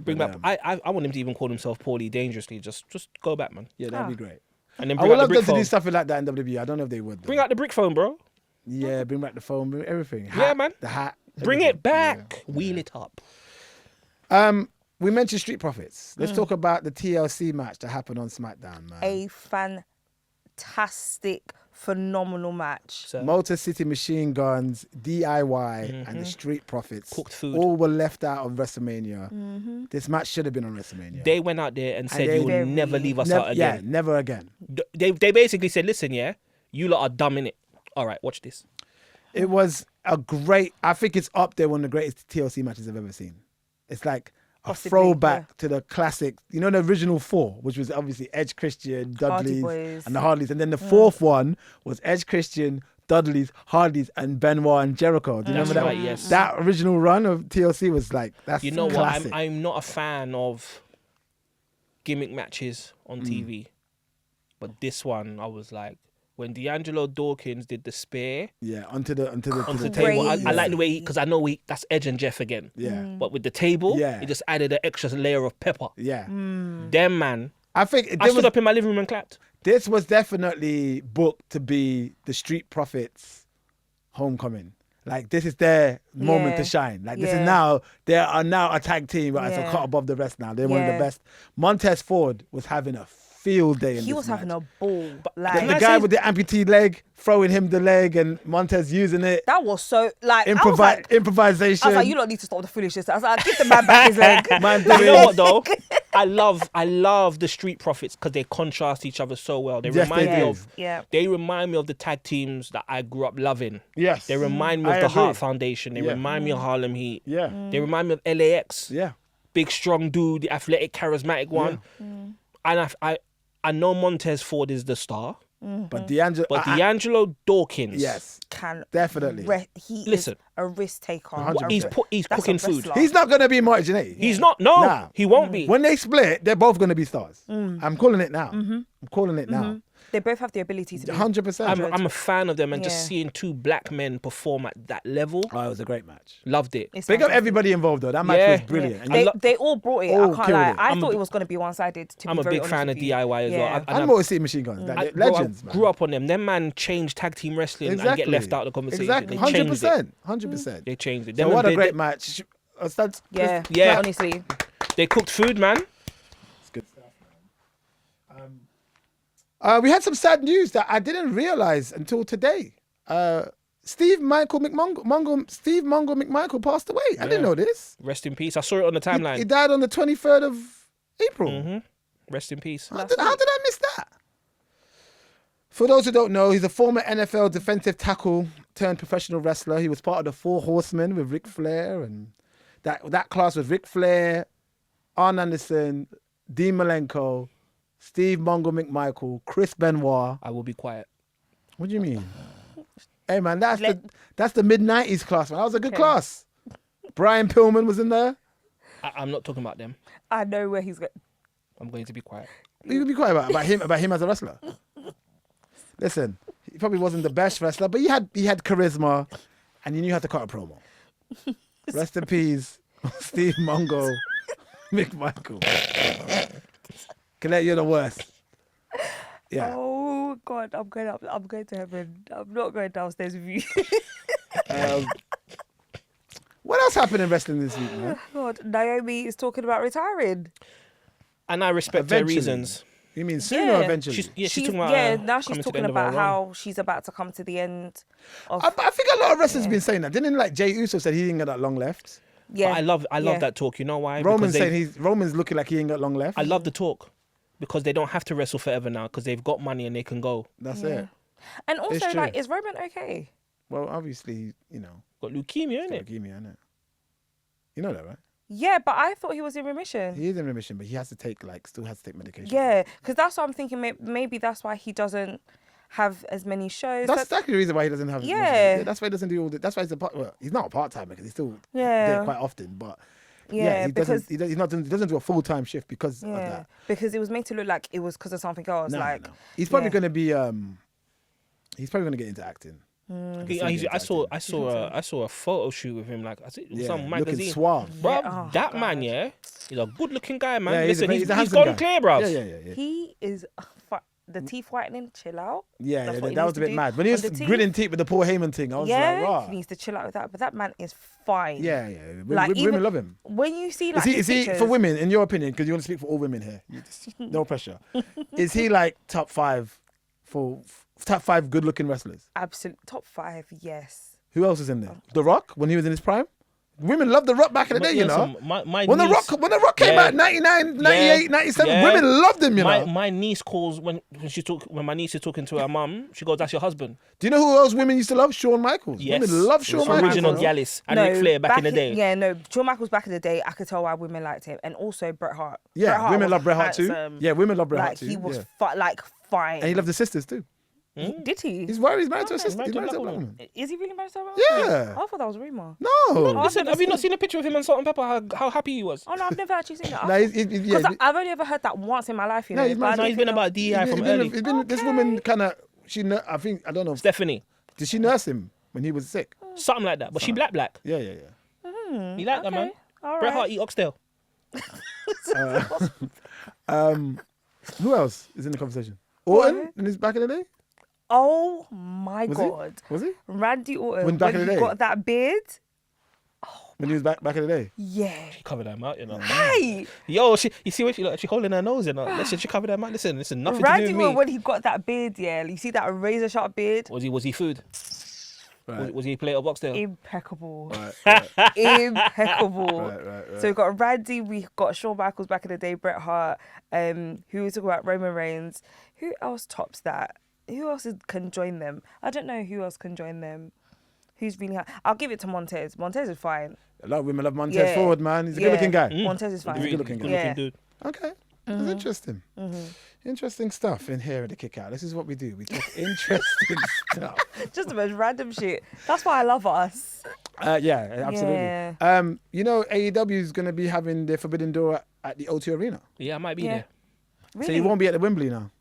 Bring But, back. I want him to even call himself poorly dangerously. Just go back, man. Yeah, that'd be great. And then I bring would out the love them brick to do phone. something like that in WWE. I don't know if they would. Though. Bring out the brick phone, bro. Yeah, bring back the phone, bring everything. Yeah, Hat, man. The hat. Bring everything. it back. Wheel it up. Yeah. We mentioned Street Profits. Let's talk about the TLC match that happened on SmackDown, man. A fantastic, phenomenal match. So, Motor City Machine Guns, DIY, and the Street Profits Cooked food. all were left out of WrestleMania. This match should have been on WrestleMania. they went out there and said, they- "You will never leave us out Yeah, again." never again. They basically said, "Listen, yeah, you lot are dumb in it. All right, watch this." It was a great. I think it's up there one of the greatest TLC matches I've ever seen. It's like a Possibly, throwback to the classic. You know, the original four, which was obviously Edge, Christian, Dudleys, Boys. and the Hardleys, and then the fourth one was Edge, Christian, Dudleys, Hardleys, and Benoit and Jericho. Do you That's remember that? right, yes. That original run of TLC was like that's You know classic. what? I'm not a fan of gimmick matches on Mm. TV, but this one I was like, when D'Angelo Dawkins did the spear Yeah, onto the onto the Crazy. table, I like the way because I know that's Edge and Jeff again. Yeah, But with the table, Yeah. it just added an extra layer of pepper. yeah. Them man, I think I stood up in my living room and clapped. this was definitely booked to be the Street Profits homecoming. Like this is their moment to Yeah. shine. Like this is Yeah. now they are now a tag team, right? So Yeah. cut above the rest now. They're one of the Yeah. best. Montez Ford was having a field day in He this was match. having a ball. the, Like the I guy say- with the amputee leg throwing him the leg and Montez using it. that was so like I was like, Improvisation. I was like, you don't need to stop the foolishness. I was like, give the man back his leg. Man You know doing what though? I love the Street Profits because they contrast each other so well. They Yes, remind they me do. of Yeah. they remind me of the tag teams that I grew up loving. Yes. They remind me I of the agree. Heart Foundation. They Yeah. remind me of Harlem Heat. Yeah. They remind me of LAX. Yeah. Big strong dude, the athletic, charismatic one. And I know Montez Ford is the star, But D'Angelo. but D'Angelo Dawkins, yes. Can Definitely. he Listen. is a risk taker. 100%. he's That's a cooking food. wrestler. He's not going to be Marty Jannetty. He's not. No, Nah. he won't be. When they split, they're both going to be stars. I'm calling it now. I'm calling it now. They both have the ability to be 100%. I'm a fan of them, and just Yeah. seeing two black men perform at that level, Oh, it was a great match. loved it. It's Big up fantastic. everybody involved though. That match Yeah. was brilliant. Yeah. And They, lo- they all brought it. all I can't killed lie. it. I thought it was going to be one-sided. To I'm be a very big honest fan with of you. DIY as well. Yeah. I'm Motor City Machine Guns. Like, I legends, man. grew up on them. Them man changed tag team wrestling and get left out of the conversation. Exactly. They changed it. 100%. They changed it. So Them what and a great match. Yeah. Yeah. Honestly. They cooked food, man. It's good stuff, man. We had some sad news that I didn't realize until today. Steve Mongo McMichael passed away. I didn't know this. Rest in peace. I saw it on the He timeline. died on the 23rd of April. Rest in peace. How did I miss that? For those who don't know, he's a former NFL defensive tackle turned professional wrestler. He was part of the Four Horsemen with Ric Flair, and that class was Ric Flair, Arn Anderson, Dean Malenko, Steve Mongo McMichael, Chris Benoit. I will be quiet. What do you mean? Hey man, that's the mid-90s class, man. That was a good class. Brian Pillman was in there. I'm not talking about them. I know where he's going. I'm going to be quiet. You can be quiet about him as a wrestler. Listen, he probably wasn't the best wrestler, but he had charisma, and he knew how to cut a promo. Rest in peace, Steve Mongo, Mick Michael. Colette, you're the worst. Yeah. Oh God, I'm going up. I'm going to heaven. I'm not going downstairs with you. What else happened in wrestling this week, man? God, Naomi is talking about retiring. And I respect her Eventually. reasons. You mean soon or eventually? She's talking about now she's coming to the talking end of her about run. how she's about to come to the end of. I think a lot of wrestlers been saying that. Didn't like Jey Uso said he ain't got that long left. Yeah, But I love yeah. that talk. You know why? Roman's Because saying Roman's looking like he ain't got long left. I love the talk because they don't have to wrestle forever now because they've got money and they can go. That's it. And also, true. like, is Roman okay? Well, obviously, you know, Got leukemia, got innit? leukemia, innit? You know that, right? Yeah, but I thought he was in remission. He is in remission, but he has to take still has to take medication. Yeah, because that's what I'm thinking. Maybe that's why he doesn't have as many shows. That's exactly the reason why he doesn't have. Yeah. That's why he doesn't do all the. That's why he's not a part timer because he's still Yeah. there quite often. But Yeah, he because doesn't he doesn't do a full time shift because of that. because it was made to look like it was because of something else. No, like no. He's probably yeah. going to be. He's probably going to get into acting. I saw a photo shoot with him like some magazine. looking suave. Bro, Yeah, oh, that God. man, he's a good-looking guy, man. Yeah, Listen, he's a he's handsome gone guy. clear, bro. Yeah. he is the teeth whitening. Chill out. Yeah, That's what he that was needs a to bit do mad. When he on was the teeth. gritting teeth with the Paul Heyman thing, I was like, rah. He needs to chill out with that. But that man is fine. Yeah. Like, Women even love him. When you see like Is he pictures, for women, in your opinion, because you want to speak for all women here, no pressure. Is he like top 5 good looking wrestlers? absolute top 5, yes. Who else is in there? The Rock, when he was in his prime? Women loved The Rock back in the day, you know. My When The niece, Rock came out 99, 98, 97, women loved him, you know. My niece calls when my niece is talking to her mum, she goes, "That's your husband." Do you know who else women used to love? Shawn Michaels. Yes. Women love Shawn Michaels. Original bro. Gallus and Ric Flair back in the day. Yeah, no, Shawn Michaels back in the day, I could tell why women liked him. And also Bret Hart. Yeah, Bret Hart women was love Bret Hart too. handsome. Yeah, women love Bret Like, Hart too. he was yeah. fine. And he loved the sisters too. Did he? He's married to a sister. married He's to a married to a black black woman. woman. Is he really married to her? Yeah. I thought that was a rumor. No. Listen, have you not seen a picture of him and Salt and Pepper? How happy he was. Oh no, I've never actually seen it. No, Because I've only ever heard that once in my life. You know. No, he's but I married- don't He's think been about DEI from He's early. been this woman kind of, I think, I don't know. Stephanie, Did she nurse him when he was sick? something like that. But she black. Yeah. He like that, man. All Bret right. Hart eat oxtail. Who else is in the conversation? Orton in his back in the day? Oh my Was God. he? Was he? Randy Orton. When back in the he day? got that beard. When he was back in the day? Yeah. Cover that out, you know. Hey. Yo, you see what she holding her nose, you know. Listen, she covered that out. Listen, nothing Randy to do with Orton, me. when he got that beard, yeah, you see that razor sharp beard? Was he food? Right. Was he a plate of oxtail? Impeccable. Right. Impeccable. Right. So we've got Randy, we got Shawn Michaels back in the day, Bret Hart, who was talking about Roman Reigns. Who else tops that? Who else can join them? I don't know who else can join them. Who's really I'll give it to Montez. Montez is fine. A lot of women love Montez Yeah. Ford, man. He's a good looking guy. Montez is fine. He's a good-looking guy. Yeah. dude. Okay. That's interesting. Interesting stuff in here at the Kick Out. This is what we do. We talk interesting stuff. Just the most random shit. That's why I love us. Yeah, absolutely. Yeah. You know, AEW is going to be having their Forbidden Door at the O2 Arena. Yeah, I might be Yeah. there. Really? So you won't be at the Wembley now.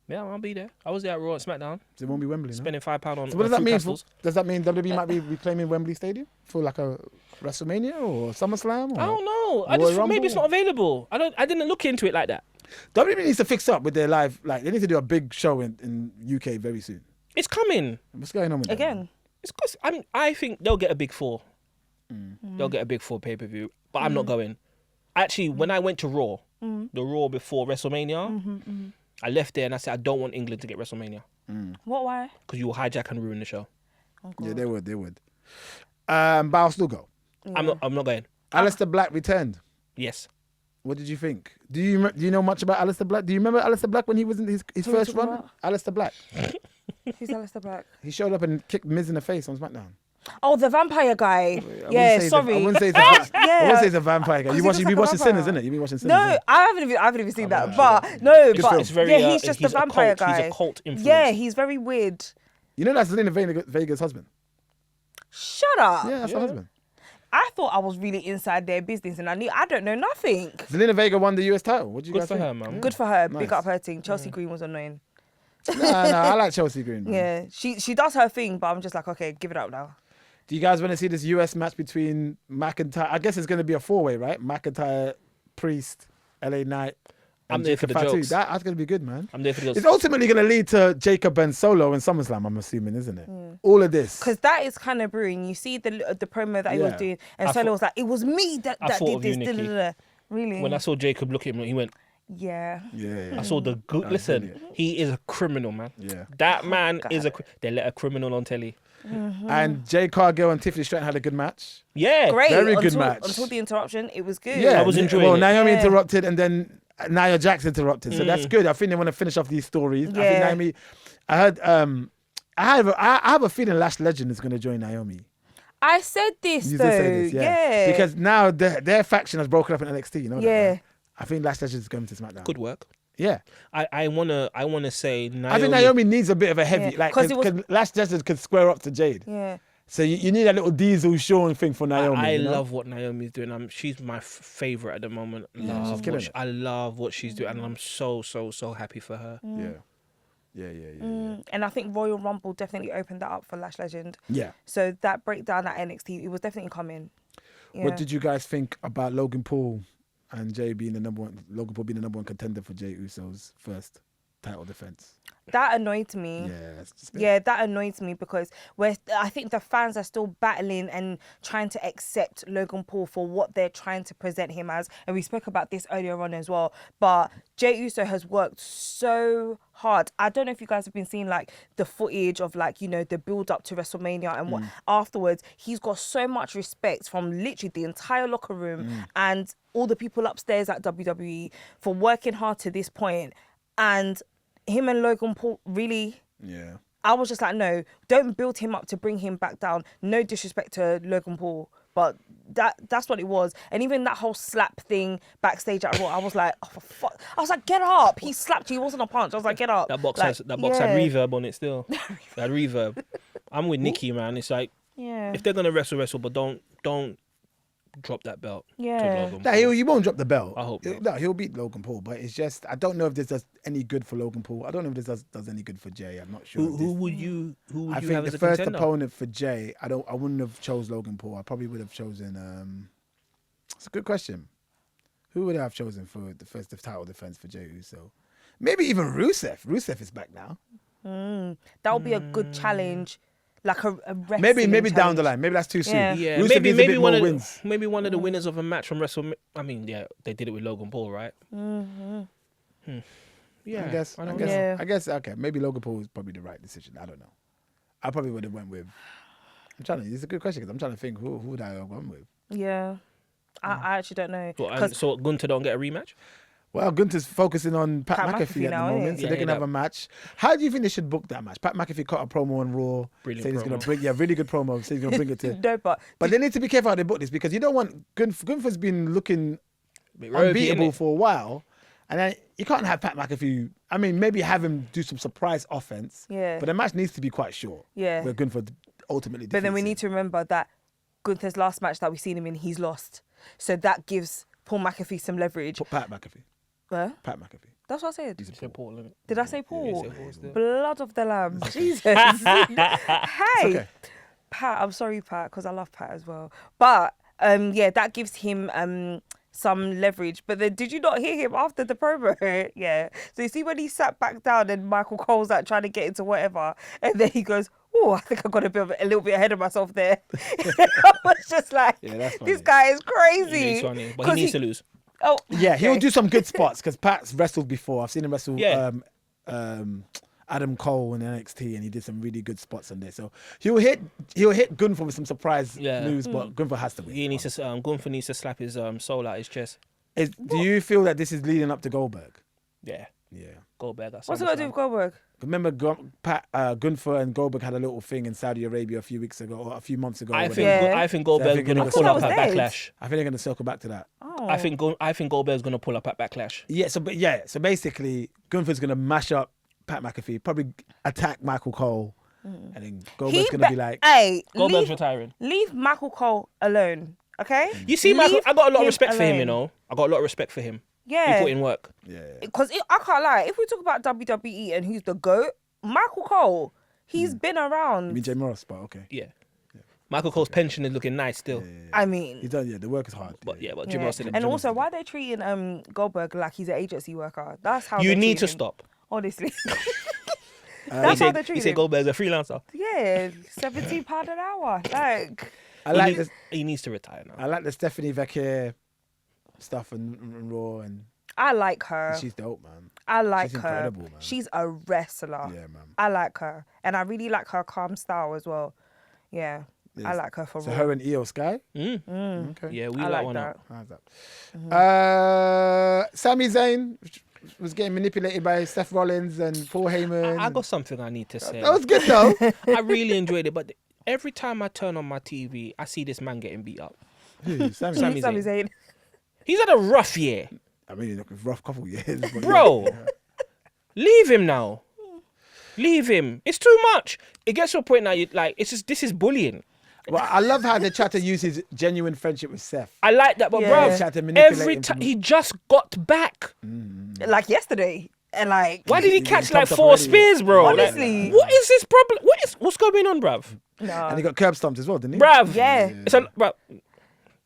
Yeah, I'll be there. I was there at Raw and SmackDown, So it won't be Wembley now. spending £5 on. So what does that fruit mean? castles. Does that mean WWE might be reclaiming Wembley Stadium for like a WrestleMania or SummerSlam? Or I don't know. I Royal just maybe it's Rumble? not available. I didn't look into it like that. WWE needs to fix up with their live. Like they need to do a big show in UK very soon. It's coming. What's going on with that? Again. It's because I think they'll get a big 4. Mm. They'll get a big 4 pay-per-view, but I'm not going. Actually, when I went to Raw, the Raw before WrestleMania, I left there and I said I don't want England to get WrestleMania What? Why? because you will hijack and ruin the show. Yeah, they would. But I'll still go. I'm not going. Aleister Black returned. Yes. What did you think? Do you know much about Aleister Black? Do you remember Aleister Black when he was in his Who are you first talking run? about? Aleister Black. Who's Aleister Black? He showed up and kicked Miz in the face on SmackDown. Oh, the vampire guy. I Yeah, wouldn't say sorry. I wouldn't say it's a, Yeah. I wouldn't say it's a vampire guy. 'Cause You he watch, looks you be like a watching Sinners, vampire. innit? You be watching Sinners. No, innit? I haven't even seen that. But no, Good but film. It's very, yeah, he's just a he's vampire cult. guy. He's a cult influence. Yeah, he's very weird. You know that's Zelina Vega's husband. Shut up. Yeah, that's her husband. I thought I was really inside their business, and I don't know nothing. Zelina Vega won the US title. What do you Good guys for think? her, man. Good for her. Nice. Big up her thing. Chelsea Green was annoying. Nah, I like Chelsea Green. Man. Yeah, she does her thing, but I'm just like, okay, give it up now. Do you guys want to see this US match between McIntyre? I guess it's going to be a 4-way, right? McIntyre, Priest, LA Knight. I'm and there for Jacob the Fatu. jokes. That's going to be good, man. I'm there for It's those. ultimately going to lead to Jacob and Solo in SummerSlam, I'm assuming, isn't it? All of this. Because that is kind of brewing. You see the promo that he was Yeah. doing, and I Solo thought- was like, "It was me that I thought did of you, this." Nikki. Da-da-da-da. Really? When I saw Jacob look at him, he went. Yeah. Yeah. I saw the good. Listen, brilliant. he is a criminal, man. Yeah. That man God. is a. They let a criminal on telly. And Jay Cargill and Tiffany Stratton had a good match. Yeah, Great. Very good until, match. Until the interruption, it was good. Yeah. I was enjoying Well, it. Naomi Yeah. interrupted and then Nia Jax interrupted. So that's good. I think they want to finish off these stories. I think Yeah. Naomi, I heard, I have a feeling Lash Legend is going to join Naomi. I said this You though. did say this, yeah. Because now their faction has broken up in NXT, you know that, Yeah. right? I think Lash Legend is going to SmackDown. good work. Yeah. I wanna say Naomi. I think Naomi needs a bit of a heavy, Yeah, like, 'cause it was- because Lash Legend could square up to Jade. Yeah. So you need a little Diesel Shawn thing for Naomi. I you know? love what Naomi's doing. She's my favorite at the moment. she's killing it. I love what she's doing, and I'm so happy for her. Yeah. And I think Royal Rumble definitely opened that up for Lash Legend. Yeah. So that breakdown at NXT, it was definitely coming. Yeah. What did you guys think about Logan Paul and Jay being the number one? Logan Paul being the number one contender for Jey Uso's first title defense. That annoyed me. Yeah. It's just Yeah, that annoys me because I think the fans are still battling and trying to accept Logan Paul for what they're trying to present him as. And we spoke about this earlier on as well. But Jey Uso has worked so hard. I don't know if you guys have been seeing like the footage of like, you know, the build up to WrestleMania and what afterwards. He's got so much respect from literally the entire locker room and all the people upstairs at WWE for working hard to this point. And him and Logan Paul really, Yeah. I was just like, no, don't build him up to bring him back down. No disrespect to Logan Paul, but that's what it was. And even that whole slap thing backstage at Raw, I was like, oh, for fuck. I was like, get up. He slapped you. It wasn't a punch. I was like, get up. That box Like, had yeah. reverb on it still. It had reverb. I'm with Nikki, man. It's like Yeah. if they're gonna wrestle, but don't drop that belt. Yeah. To Logan No, Paul. he won't drop the belt. I hope not. No, he'll beat Logan Paul, but it's just I don't know if this does any good for Logan Paul. I don't know if this does any good for Jay. I'm not sure. Who would you I have think as the a first contender? opponent for Jay, I wouldn't have chose Logan Paul. I probably would have chosen. It's a good question. Who would I have chosen for the first title defense for Jey Uso? Maybe even Rusev. Rusev is back now. That would be a good challenge. Like a wrestling Maybe down the challenge. line. Maybe that's too soon. Yeah. Yeah, Rusev maybe needs a bit one more of wins. maybe one of the winners of a match from WrestleMania. I mean, yeah, they did it with Logan Paul, right? Yeah, I guess. don't know. I guess. Okay, maybe Logan Paul is probably the right decision. I don't know. I probably would have went with. I'm trying to. It's a good question because I'm trying to think who would I have gone with. Yeah. I actually don't know. So, 'Cause- so Gunther don't get a rematch. Well, Gunther's focusing on Pat Pat McAfee McAfee at now, the isn't moment, he? so Yeah, they can yeah. have a match. How do you think they should book that match? Pat McAfee cut a promo on Raw. Brilliant Saying he's going promo. to bring, really good promo. Saying he's going to bring it to. no, but But they need to be careful how they book this because you don't want Gunther's been looking Bit ropey, unbeatable innit? for a while, and then you can't have Pat McAfee. I mean, maybe have him do some surprise offense. Yeah. But the match needs to be quite short. Yeah. Where Gunther ultimately. But then we defeats him. need to remember that Gunther's last match that we've seen him in, he's lost. So that gives Paul McAfee some leverage. Pat McAfee. Pat McAfee. That's what I said. He said Paul, innit? Did I say Paul? said Paul still. Blood of the Lamb. Jesus. Hey. okay. Pat, I'm sorry, Pat, because I love Pat as well. But yeah, that gives him some leverage. But then did you not hear him after the promo? Yeah. So you see when he sat back down and Michael Cole's like trying to get into whatever, and then he goes, oh, I think I got a little bit ahead of myself there. I was just like, Yeah, that's this funny. guy is crazy. He's funny, but 'Cause he needs to lose. Oh, Yeah, he'll okay. do some good spots because Pat's wrestled before. I've seen him wrestle Yeah. Adam Cole in NXT, and he did some really good spots on there. So he'll hit Gunther with some surprise moves, but Gunther has to win. He needs to. Gunther needs to slap his soul out his chest. Do you feel that this is leading up to Goldberg? Yeah, Yeah. Goldberg. What's it got to do with Goldberg? Remember, Gunther and Goldberg had a little thing in Saudi Arabia a few weeks ago or a few months ago. I where think they- Yeah. I think Goldberg's think gonna I pull thought up that at was dead. Backlash. I think they're going to circle back to that. Oh. I think Goldberg's gonna pull up at Backlash. Yeah. So basically, Gunther's going to mash up Pat McAfee, probably attack Michael Cole, and then Goldberg's going to be like, hey, Goldberg's leave, retiring. leave Michael Cole alone, okay? You see, Michael, Leave I got a lot of him respect for him. You alone. know, I got a lot of respect for him. He Yeah. put in work. yeah. Because I can't lie, if we talk about WWE and who's the GOAT, Michael Cole, he's been You around. mean Jay Morris, but okay. Yeah. Michael Cole's pension is looking nice still. I mean, He's done. Yeah, the work is hard. But Jim yeah. Ross did it. And also, why are they treating Goldberg like he's an agency worker? That's how You they're need to treating him, stop. honestly. He That's how said, they he treat said him. Goldberg's a freelancer. Yeah, £17 an hour. Like, I like this. He needs to retire now. I like the Stephanie Vecchia stuff and Raw, and I like her. she's dope, man. I like she's her. incredible, man. She's a wrestler. Yeah, man. I like her, and I really like her calm style as well. Yeah, I Yes. like her for So real. her and Io Sky. Mm. Okay. Yeah, we I like like one that. up. How's that? Sami Zayn was getting manipulated by Seth Rollins and Paul Heyman. I got something I need to say. That was good though. I really enjoyed it, but every time I turn on my TV, I see this man getting beat up. Who? Sami. Sami Sami Zayn. Zayn. He's had a rough year. I mean, a rough couple years, but Bro, yeah. leave him now. Leave him. It's too much. It gets to a point now, this is bullying. Well, I love how they try to use his genuine friendship with Seth. I like that, but Yeah. They try to bruv, manipulate every him time to- he just got back. Like yesterday, and like, Why did he He catch jumped like up 4 already. spears, bro? Like, Honestly. what is this problem? What's going on, bruv? no, And he got curb stomped as well, didn't he? Bruv. Yeah. It's a, bruv.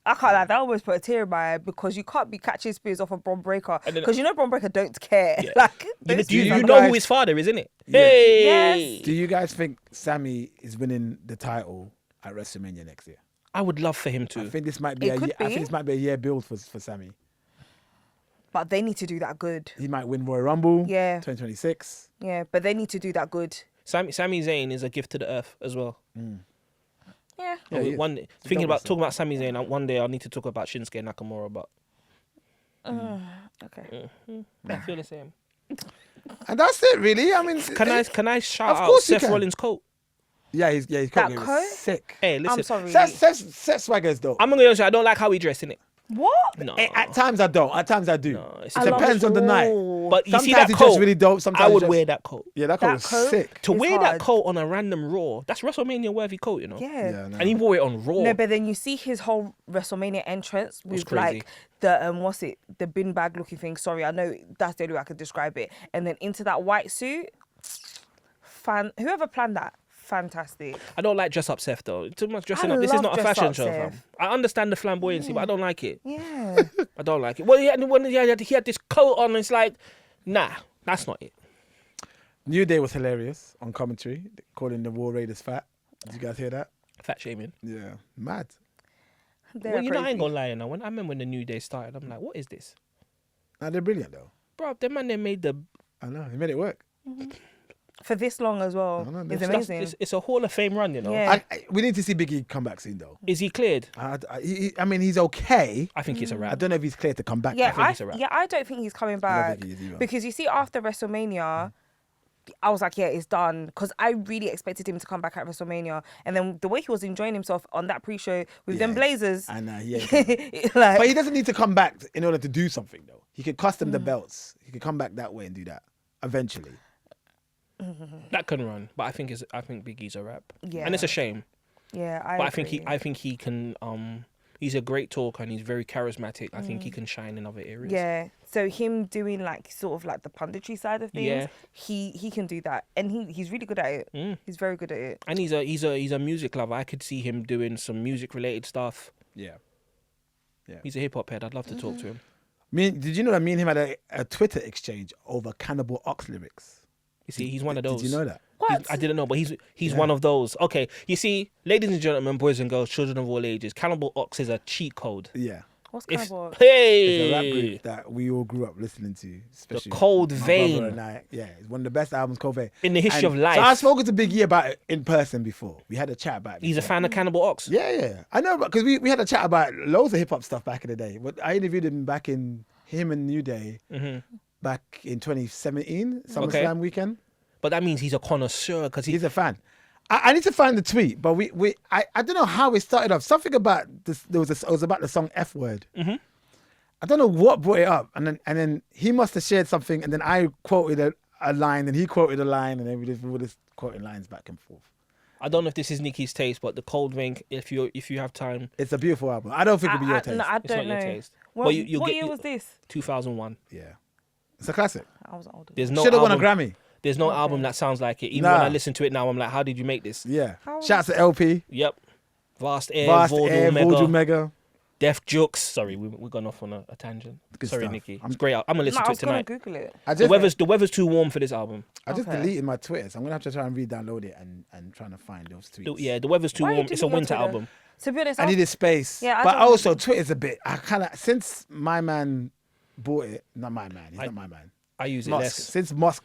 I can't lie. That almost put a tear in my eye because you can't be catching spears off a Braun Breaker And then- because you know Braun Breaker don't care. Yeah. Like, You, those do you, spears you are know guys- who his father is, isn't it? Yeah. Hey! Do you guys think Sammy is winning the title at WrestleMania next year? I would love for him I to. think this might be It a could year, I think be. this might be a year build for Sammy. But they need to do that good. He might win Royal Rumble. Yeah. 2026. Yeah, but they need to do that good. Sami Zayn is a gift to the earth as well. Yeah. Yeah, he is. One day, He's dope talking about Sami Zayn, one day I'll need to talk about Shinsuke Nakamura, but Okay. I feel the same. And that's it, really. I mean, Can I shout Of out course you Seth can. Rollins' coat? Yeah, he's That coat game coat? is sick. Hey, listen. I'm sorry. Seth Swagger's dope. I'm gonna be honest, I don't like how he dressed in it. What? No. At times I don't. At times I do. No, it's it I love depends on the night. it. But you Sometimes see that it's coat, just really dope. Sometimes I it's would just- wear that coat. Yeah, that coat That was coat? sick. To It's wear that hard. coat on a random Raw, that's WrestleMania worthy coat, you know? Yeah. Yeah, no. And he wore it on Raw. No, but then you see his whole WrestleMania entrance with crazy. like the the bin bag looking thing. Sorry, I know that's the only way I could describe it. And then into that white suit. Whoever planned that, fantastic. I don't like dress up Seth though. Too much dressing I up. This is love not a dress fashion up show, fam. Seth. I understand the flamboyancy, but I don't like it. Yeah. I don't like it. Well, he had this coat on, and it's like, nah, that's not it. New Day was hilarious on commentary, calling the War Raiders fat. Did you guys hear that? Fat shaming. Yeah, mad. They're Well, you know, I crazy. ain't gonna lie. Now, I remember when the New Day started, I'm like, what is this, Nah, they're brilliant though. bro? The man they made the. I know, he made it work. For this long as well. I know, It's that's- amazing. It's a Hall of Fame run, you know. Yeah. We need to see Biggie come back soon though. Is he cleared? I mean, he's okay. I think it's a I wrap. don't know if he's clear to come back. Yeah, think it's a wrap. I don't think he's coming don't back think he is either. because you see after WrestleMania, I was like, yeah, it's done because I really expected him to come back at WrestleMania, and then the way he was enjoying himself on that pre-show with them Yeah. Blazers, And yeah, like, but he doesn't need to come back in order to do something though. He could custom the belts. He could come back that way and do that eventually. That can run, but I think Big E's a wrap. Yeah. And it's a shame. yeah, But I think agree. I think he can. He's a great talker and he's very charismatic. I think he can shine in other areas. Yeah, so him doing like sort of like the punditry side of things, Yeah. he can do that, and he's really good at it. He's very good at it. And he's a music lover. I could see him doing some music related stuff. Yeah. He's a hip hop head. I'd love to talk to him. Did you know that me and him had a Twitter exchange over Cannibal Ox lyrics? You see, he's one of those. Did you know that? What? I didn't know, but he's one of those. Okay, you see, ladies and gentlemen, boys and girls, children of all ages, Cannibal Ox is a cheat code. Yeah. What's If, Cannibal? It's a rap hey, group that we all grew up listening to. Especially Cold my Vein. brother and I. Yeah, it's one of the best albums, Cold Vein. In the history of life. So I've spoken to Big E about it in person before. We had a chat about it. he's a fan of Cannibal Ox. Yeah. I know, because we had a chat about loads of hip hop stuff back in the day. But I interviewed him back in him and New Day back in 2017, SummerSlam weekend. But that means he's a connoisseur because He's a fan. I need to find the tweet, but I don't know how it started off. Something about this. It was about the song F Word. I don't know what brought it up, and then he must have shared something, and then I quoted a line, and he quoted a line, and then we were just quoting lines back and forth. I don't know if this is Nikki's taste, but the Cold Vein, if you have time, It's a beautiful album. I don't think it'll be your taste. No, I it's don't not know. your taste. What, But you'll what get- year you- was this? 2001. Yeah, it's a classic. I was older. There's no Should have won a album- Grammy. There's no album that sounds like it. Even when Nah. I listen to it now, I'm like, how did you make this? Yeah. How- Shouts to LP. Yep. Vast Air, Vast Vaudou Air, Mega, Vaudou Mega. Def Jux. Sorry, we've gone off on a tangent. Good Sorry, stuff. Nikki. It's great. I'm gonna listen No, I to was it gonna tonight. Google it. The weather's too warm for this album. I just Okay. deleted my Twitter, so I'm gonna have to try and re-download it and trying to find those tweets. Yeah, the weather's too Why are you warm. It's a deleting your winter Twitter? album. To be honest, I needed space. Yeah, I but don't also really- Twitter's a bit. I kind of since my man bought it. Not my man. He's not my man. I use it Musk. less. Since Musk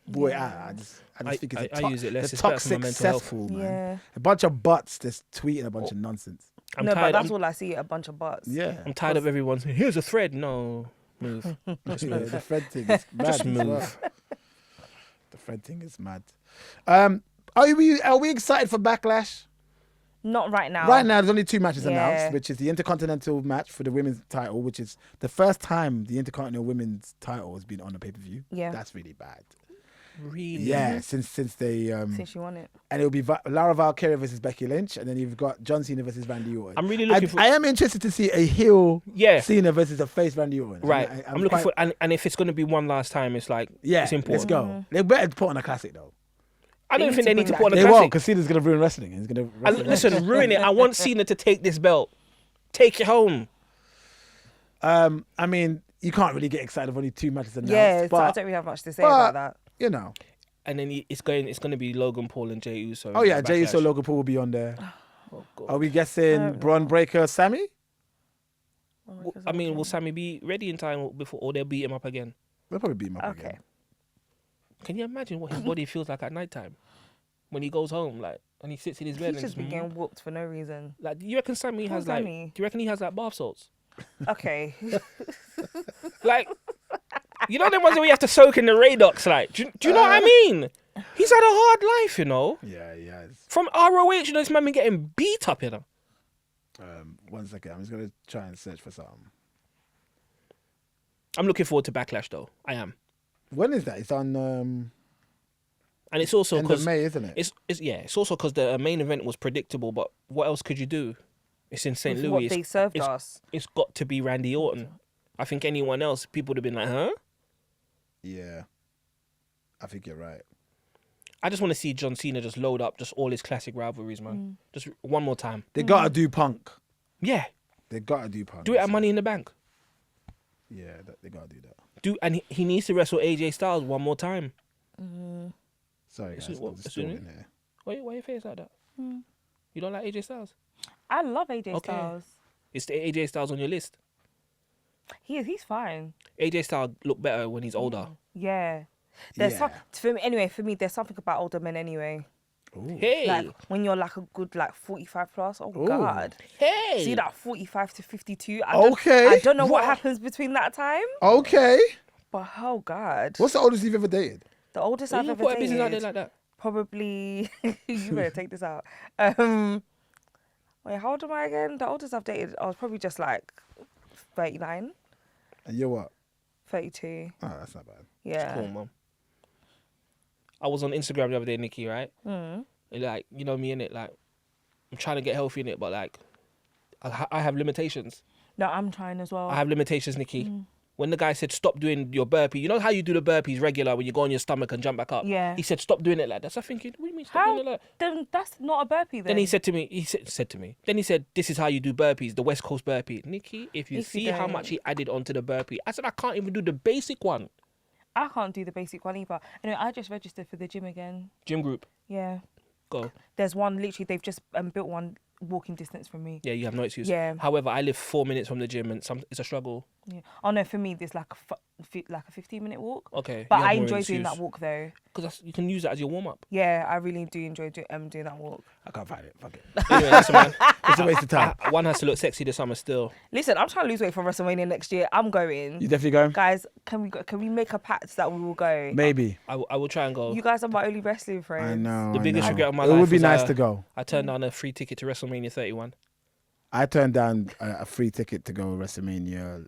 bought it out, I just think it's I use it less. the It's better for my toxic mental health. cesspool, man. Yeah. A bunch of butts just tweeting a bunch of nonsense. I'm no, but tired. that's all I see, a bunch of butts. Yeah. I'm tired of everyone saying, "Here's a thread." No, move. Just Yeah, move. the Fred thing is mad. Just as move. well. The Fred thing is mad. Are we excited for Backlash? Not right now. Right now, there's only 2 matches Yeah. announced, which is the Intercontinental match for the women's title, which is the first time the Intercontinental women's title has been on a pay-per-view. Yeah. That's really bad. Really? Yeah, since they Since you want it. and it'll be Lara Valkyria versus Becky Lynch, and then you've got John Cena versus Randy Orton. I'm really looking for. I am interested to see a heel Yeah. Cena versus a face Randy Orton. Right. I'm I'm looking quite- for, and if it's going to be one last time, it's like, Yeah, it's let's important. go. They better put on a classic though. I don't They think need they to need to bring put on a They won't, classic. because Cena's gonna ruin wrestling. He's gonna And listen, ruin it. I want Cena to take this belt. Take it home. I mean, you can't really get excited of only 2 matches announced. Yeah, so but, I don't really have much to say about that. you know. And then it's going to be Logan Paul and Jey Uso. Oh yeah, Backlash. Jey Uso, Logan Paul will be on there. Oh, God. Are we guessing Braun Breaker, Sammy? I mean, will Sammy be ready in time before, or they'll beat him up again? They'll probably beat him up Okay. again. Can you imagine what his body feels like at night time when he goes home, like, and he sits in his bed He's and just been getting whooped for no reason. like, do you reckon Sammy Poor has like? Sammy. Do you reckon he has like bath salts? Okay. Like, you know them ones where you have to soak in the Radox, like, do you know what I mean? He's had a hard life, you know. Yeah, he has. From ROH, you know, this man been getting beat up, you know. 1 second, I'm just gonna try and search for something. I'm looking forward to Backlash, though. I am, When is that? It's on and it's also end of because May, isn't it? it's also because the main event was predictable. But what else could you do? It's in St. With Louis. what It's- they served it's- us. It's got to be Randy Orton. I think anyone else, people would have been like, huh? Yeah, I think you're right. I just want to see John Cena just load up just all his classic rivalries, man. Just one more time. They gotta do Punk. Yeah. They gotta do Punk. Do it at Money in the Bank. Yeah, they gotta do that. And he needs to wrestle AJ Styles one more time. Sorry, guys. what- I'm just excuse me? talking here. Why your face like that? You don't like AJ Styles? I love AJ Okay. Styles. Is the AJ Styles on your list? He's fine. AJ Styles look better when he's older. Yeah. There's Yeah. for me, there's something about older men anyway. Hey, Like when you're like a good 45 plus. Oh Ooh. God. hey. See that 45 to 52. Okay. I don't know what What? happens between that time, Okay. but oh God. What's the oldest you've ever dated? The oldest Why I've you ever put a business out there dated. like that? Probably. You better take this out. Wait, how old am I again? The oldest I've dated, I was probably just like 39, And you're what? 32. Oh, that's not bad. Yeah. Cool, mum. I was on Instagram the other day, Nikki, right? Like, you know me in it, like, I'm trying to get healthy in it, but like, I have limitations. No, I'm trying as well. I have limitations, Nikki. When the guy said stop doing your burpee, you know how you do the burpees regular when you go on your stomach and jump back up? Yeah. He said stop doing it like that. So I'm thinking, what do you mean stop doing How? it like that? Then that's not a burpee then. Then he said to me, then he said, this is how you do burpees, the West Coast burpee. Nikki, if you If you see how don't- much he added onto the burpee, I said, I can't even do the basic one. I can't do the basic one either. Anyway, I just registered for the gym again. Gym group, Yeah. go. There's one, literally, they've just built one walking distance from me. Yeah, you have no excuse. Yeah. However, I live 4 minutes from the gym and it's a struggle. Yeah. Oh no, for me, there's like a 15-minute walk. Okay. But you have I more enjoy excuse. doing that walk though. Because you can use that as your warm up. Yeah, I really do enjoy doing that walk. I can't find it. Fuck it. Anyway, listen, man. It's a waste of time. One has to look sexy this summer still. Listen, I'm trying to lose weight for WrestleMania next year. I'm going. You definitely going? Guys, can we make a pact that we will go? Maybe. I will try and go. You guys are my only wrestling friends. I know. The I biggest know. regret of my It life would be was, nice to go. I turned down a free ticket to WrestleMania 31. I turned down a free ticket to go WrestleMania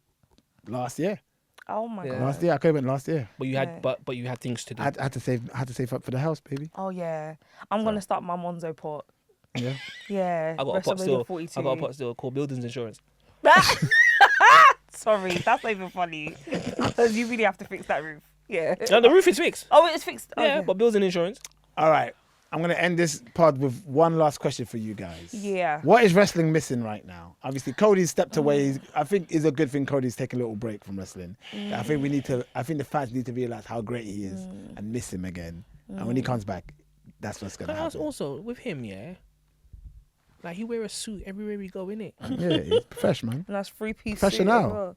last year. Oh my Yeah. god. Last year, I could have went last year. But you had Yeah. but you had things to do. I had to save up for the house, baby. Oh yeah. I'm gonna start my Monzo pot. Yeah. Yeah. I got a pot WrestleMania still. 42. I got a pot still called buildings insurance. Sorry, that's not even funny. Because you really have to fix that roof. Yeah. No, the roof is fixed. Oh, it's fixed. Oh, Yeah, but building insurance. All right. I'm going to end this pod with one last question for you guys. Yeah. What is wrestling missing right now? Obviously, Cody's stepped away. I think it's a good thing Cody's taking a little break from wrestling. I think the fans need to realize how great he is and miss him again. And when he comes back, that's what's going to happen. Also, with him, like he wear a suit everywhere we go, innit? Yeah, he's professional, man. And that's 3-piece. Professional.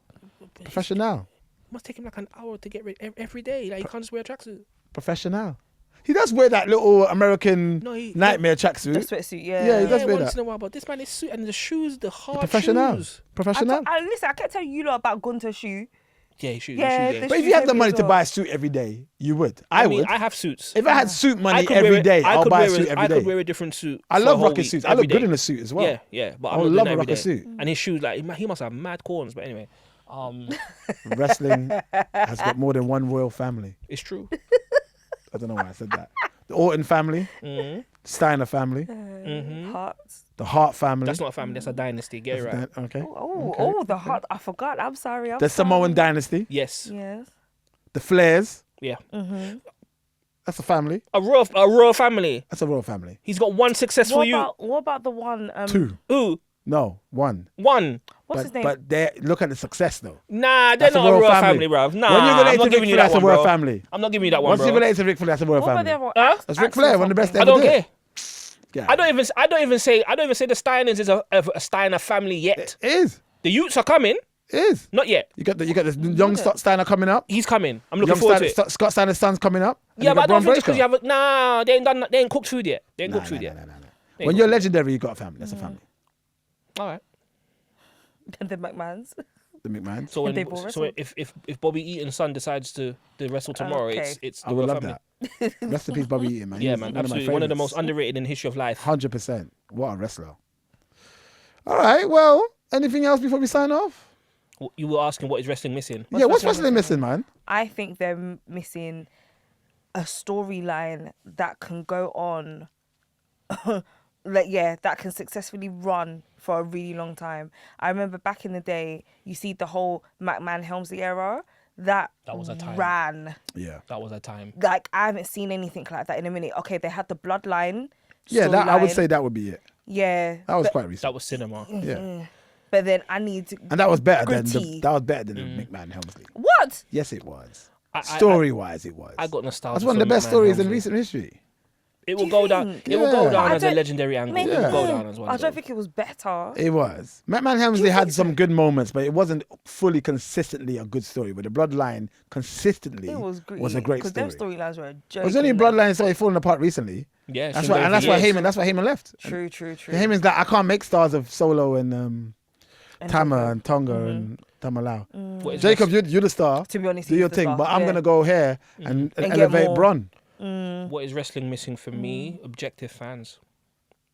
Professional. Must take him like an hour to get ready every day. Like, he can't just wear a tracksuit. Professional. He does wear that little American nightmare tracksuit. The sweatsuit, yeah. Yeah, he does wear once that. in a while, but this man is suit and the shoes, the hard Professional. shoes. Professional. Listen, I kept telling you lot about Gunther's shoe. Yeah, he shoes. Yeah, Yeah, the But if you had the money to buy a suit every day, you would. I would. I have suits. If I had suit money could every wear it- day, I I'll could buy a wear suit every I day. could wear a different suit. I for love a whole rocking week, suits. I every look good day. in a suit as well. Yeah, but I I'm not love doing a every rocker day. suit. And his shoes, like he must have mad corns. But anyway, Wrestling has got more than one royal family. it's true. I don't know why I said that. The Orton family, Steiner family, Hearts. the Hart family. That's not a family. That's a dynasty. Get it right. Okay. The heart. I forgot. I'm sorry. The Samoan dynasty, Yes. Yes. the Flairs. Yeah. That's a family. A royal family. That's a royal family. He's got one successful What about the one? Two. Who? No, one. One. What's his name? But look at the success though. Nah, they're That's a not a royal royal family. family, bruv. Nah, When you I'm relate not to giving Ric you Flair, that that's a one, royal bro. family. I'm not giving you that one, Once bro. you relate to Ric Flair, that's a royal What about the family. other one? Huh? That's Ric Flair, one of the best I ever don't did. care. Yeah. I don't even say the Steiners is a Steiner family yet. It is. The Utes are coming. It is. Not yet. You got this young Scott Steiner coming up. He's coming. I'm looking forward to it. Scott Steiner's son's coming up. and Yeah, you but I got don't Braun think just because Breaker. you have they ain't cooked food yet. They ain't cooked food yet. No. When you're legendary, you got a family. That's a family. All right. The McMahons. The McMahons. So They both so wrestle? if Bobby Eaton's son decides to wrestle tomorrow, Okay. it's the I would royal love family. that. Rest in peace, Bobby Eaton, man. Yeah, He's man, one of my absolutely one of the favourites. most underrated in the history of life. 100%. What a wrestler. All right. Well, anything else before we sign off? You were asking what is wrestling missing? What's wrestling missing, man? I think they're missing a storyline that can go on, that can successfully run for a really long time. I remember back in the day, you see the whole McMahon Helmsley era. That was a time. ran. Yeah. That was a time. Like, I haven't seen anything like that in a minute. Okay, they had the bloodline. Yeah, I would storyline. say that would be it. Yeah. That was quite recent. That was cinema. Yeah. But then I need to. And that was better than Gritty. the McMahon Helmsley. What? Yes, it was. I- Story-wise, it was. I got nostalgia. That's one of the for best McMahon stories in Helmsley. recent history. It will you go down. think? It will go Yeah. down I as a don't- legendary angle. Maybe. It will go down as one. I of don't those. think it was better. It was. McMahon Helmsley had some good moments, but it wasn't fully consistently a good story. But the Bloodline consistently It was great. a great Because story. them storylines were a joke. There's only Bloodline started falling apart recently. Yeah, That's it's why, been and going that's for why years. Heyman. That's why Heyman left. True. Heyman's like, I can't make stars of Solo and Tama Tonga. and Tonga and Tamalau. What is Jacob, you're the star. To be honest, Do he's your the thing, star. but I'm Yeah. gonna go here and And get elevate more. Braun. What is wrestling missing for me? Objective fans.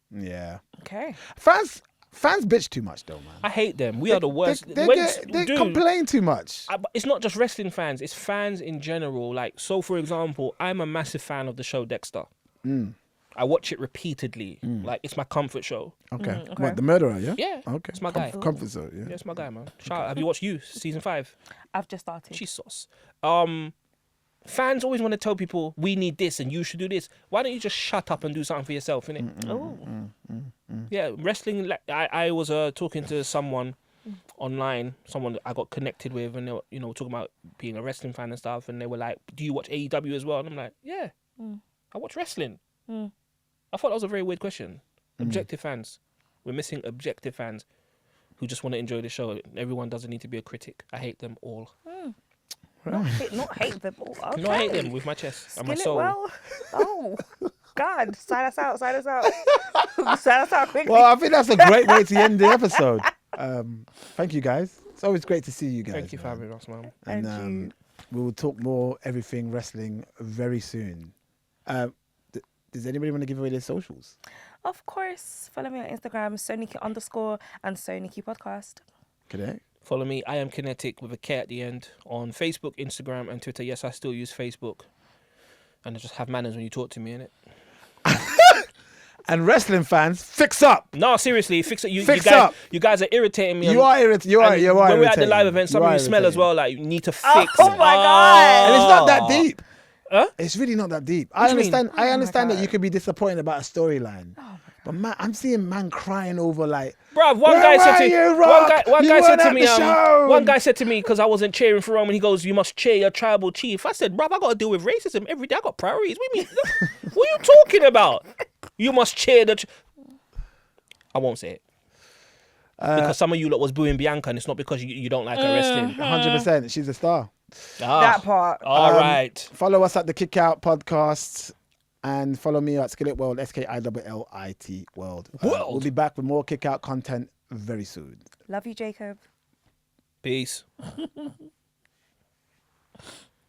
Yeah, Okay. fans bitch too much though, man. I hate them. We are the worst. They Dude, complain too much. but it's not just wrestling fans. It's fans in general. Like, so for example, I'm a massive fan of the show Dexter. I watch it repeatedly. Like, it's my comfort show. Okay. What, the murderer? Yeah. Yeah. Okay. It's my guy. Comfort zone. Yeah. Yeah, it's my guy, man. Shout out. Have you watched You season 5? I've just started. She's sauce. Fans always want to tell people we need this and you should do this. Why don't you just shut up and do something for yourself, innit? Oh. Yeah, wrestling. Like, I was talking to someone online, someone that I got connected with, and they were, talking about being a wrestling fan and stuff, and they were like, "Do you watch AEW as well?" And I'm like, "Yeah, I watch wrestling." I thought that was a very weird question. Objective fans, we're missing objective fans who just want to enjoy the show. Everyone doesn't need to be a critic. I hate them all. Not hate them. Oh, okay. No, I hate them with my chest and my Skin it soul. well. Oh, God. Sign us out. Sign us out. Sign us out quickly. Well, I think that's a great way to end the episode. Thank you guys. It's always great to see you guys. Thank you for man. having us, man. And we will talk more everything wrestling very soon. Does anybody want to give away their socials? Of course. Follow me on Instagram, Soniki_ and Soniki Podcast. Correct. Follow me, I am Kinetic with a K at the end, on Facebook, Instagram, and Twitter. Yes, I still use Facebook. And I just have manners when you talk to me, innit? And wrestling fans, fix up. No, seriously, fix it. Fix up. You guys are irritating me. You are irritating. You are When we're at the irritating. live event, some You of are you smell as irritating. well. Like, you need to fix. Oh my God. And it's not that deep. It's really not that deep. What do you mean? I understand that God. you could be disappointed about a storyline. But man, I'm seeing man crying over like, Bruv, one "Where guy said were to you, Rock? one You guy said weren't to at me, the show." one guy said to me because I wasn't cheering for Roman. He goes, "You must cheer your tribal chief." I said, "Bruv, I got to deal with racism every day. I got priorities." What do you mean? What are you talking about? You must cheer the. I won't say it because some of you lot was booing Bianca, and it's not because you don't like her wrestling. 100%. She's a star. That part. All right. Follow us at the Kick Out Podcast and follow me at Skillet World, SKILLIT World. We'll be back with more Kick Out content very soon. Love you, Jacob. Peace.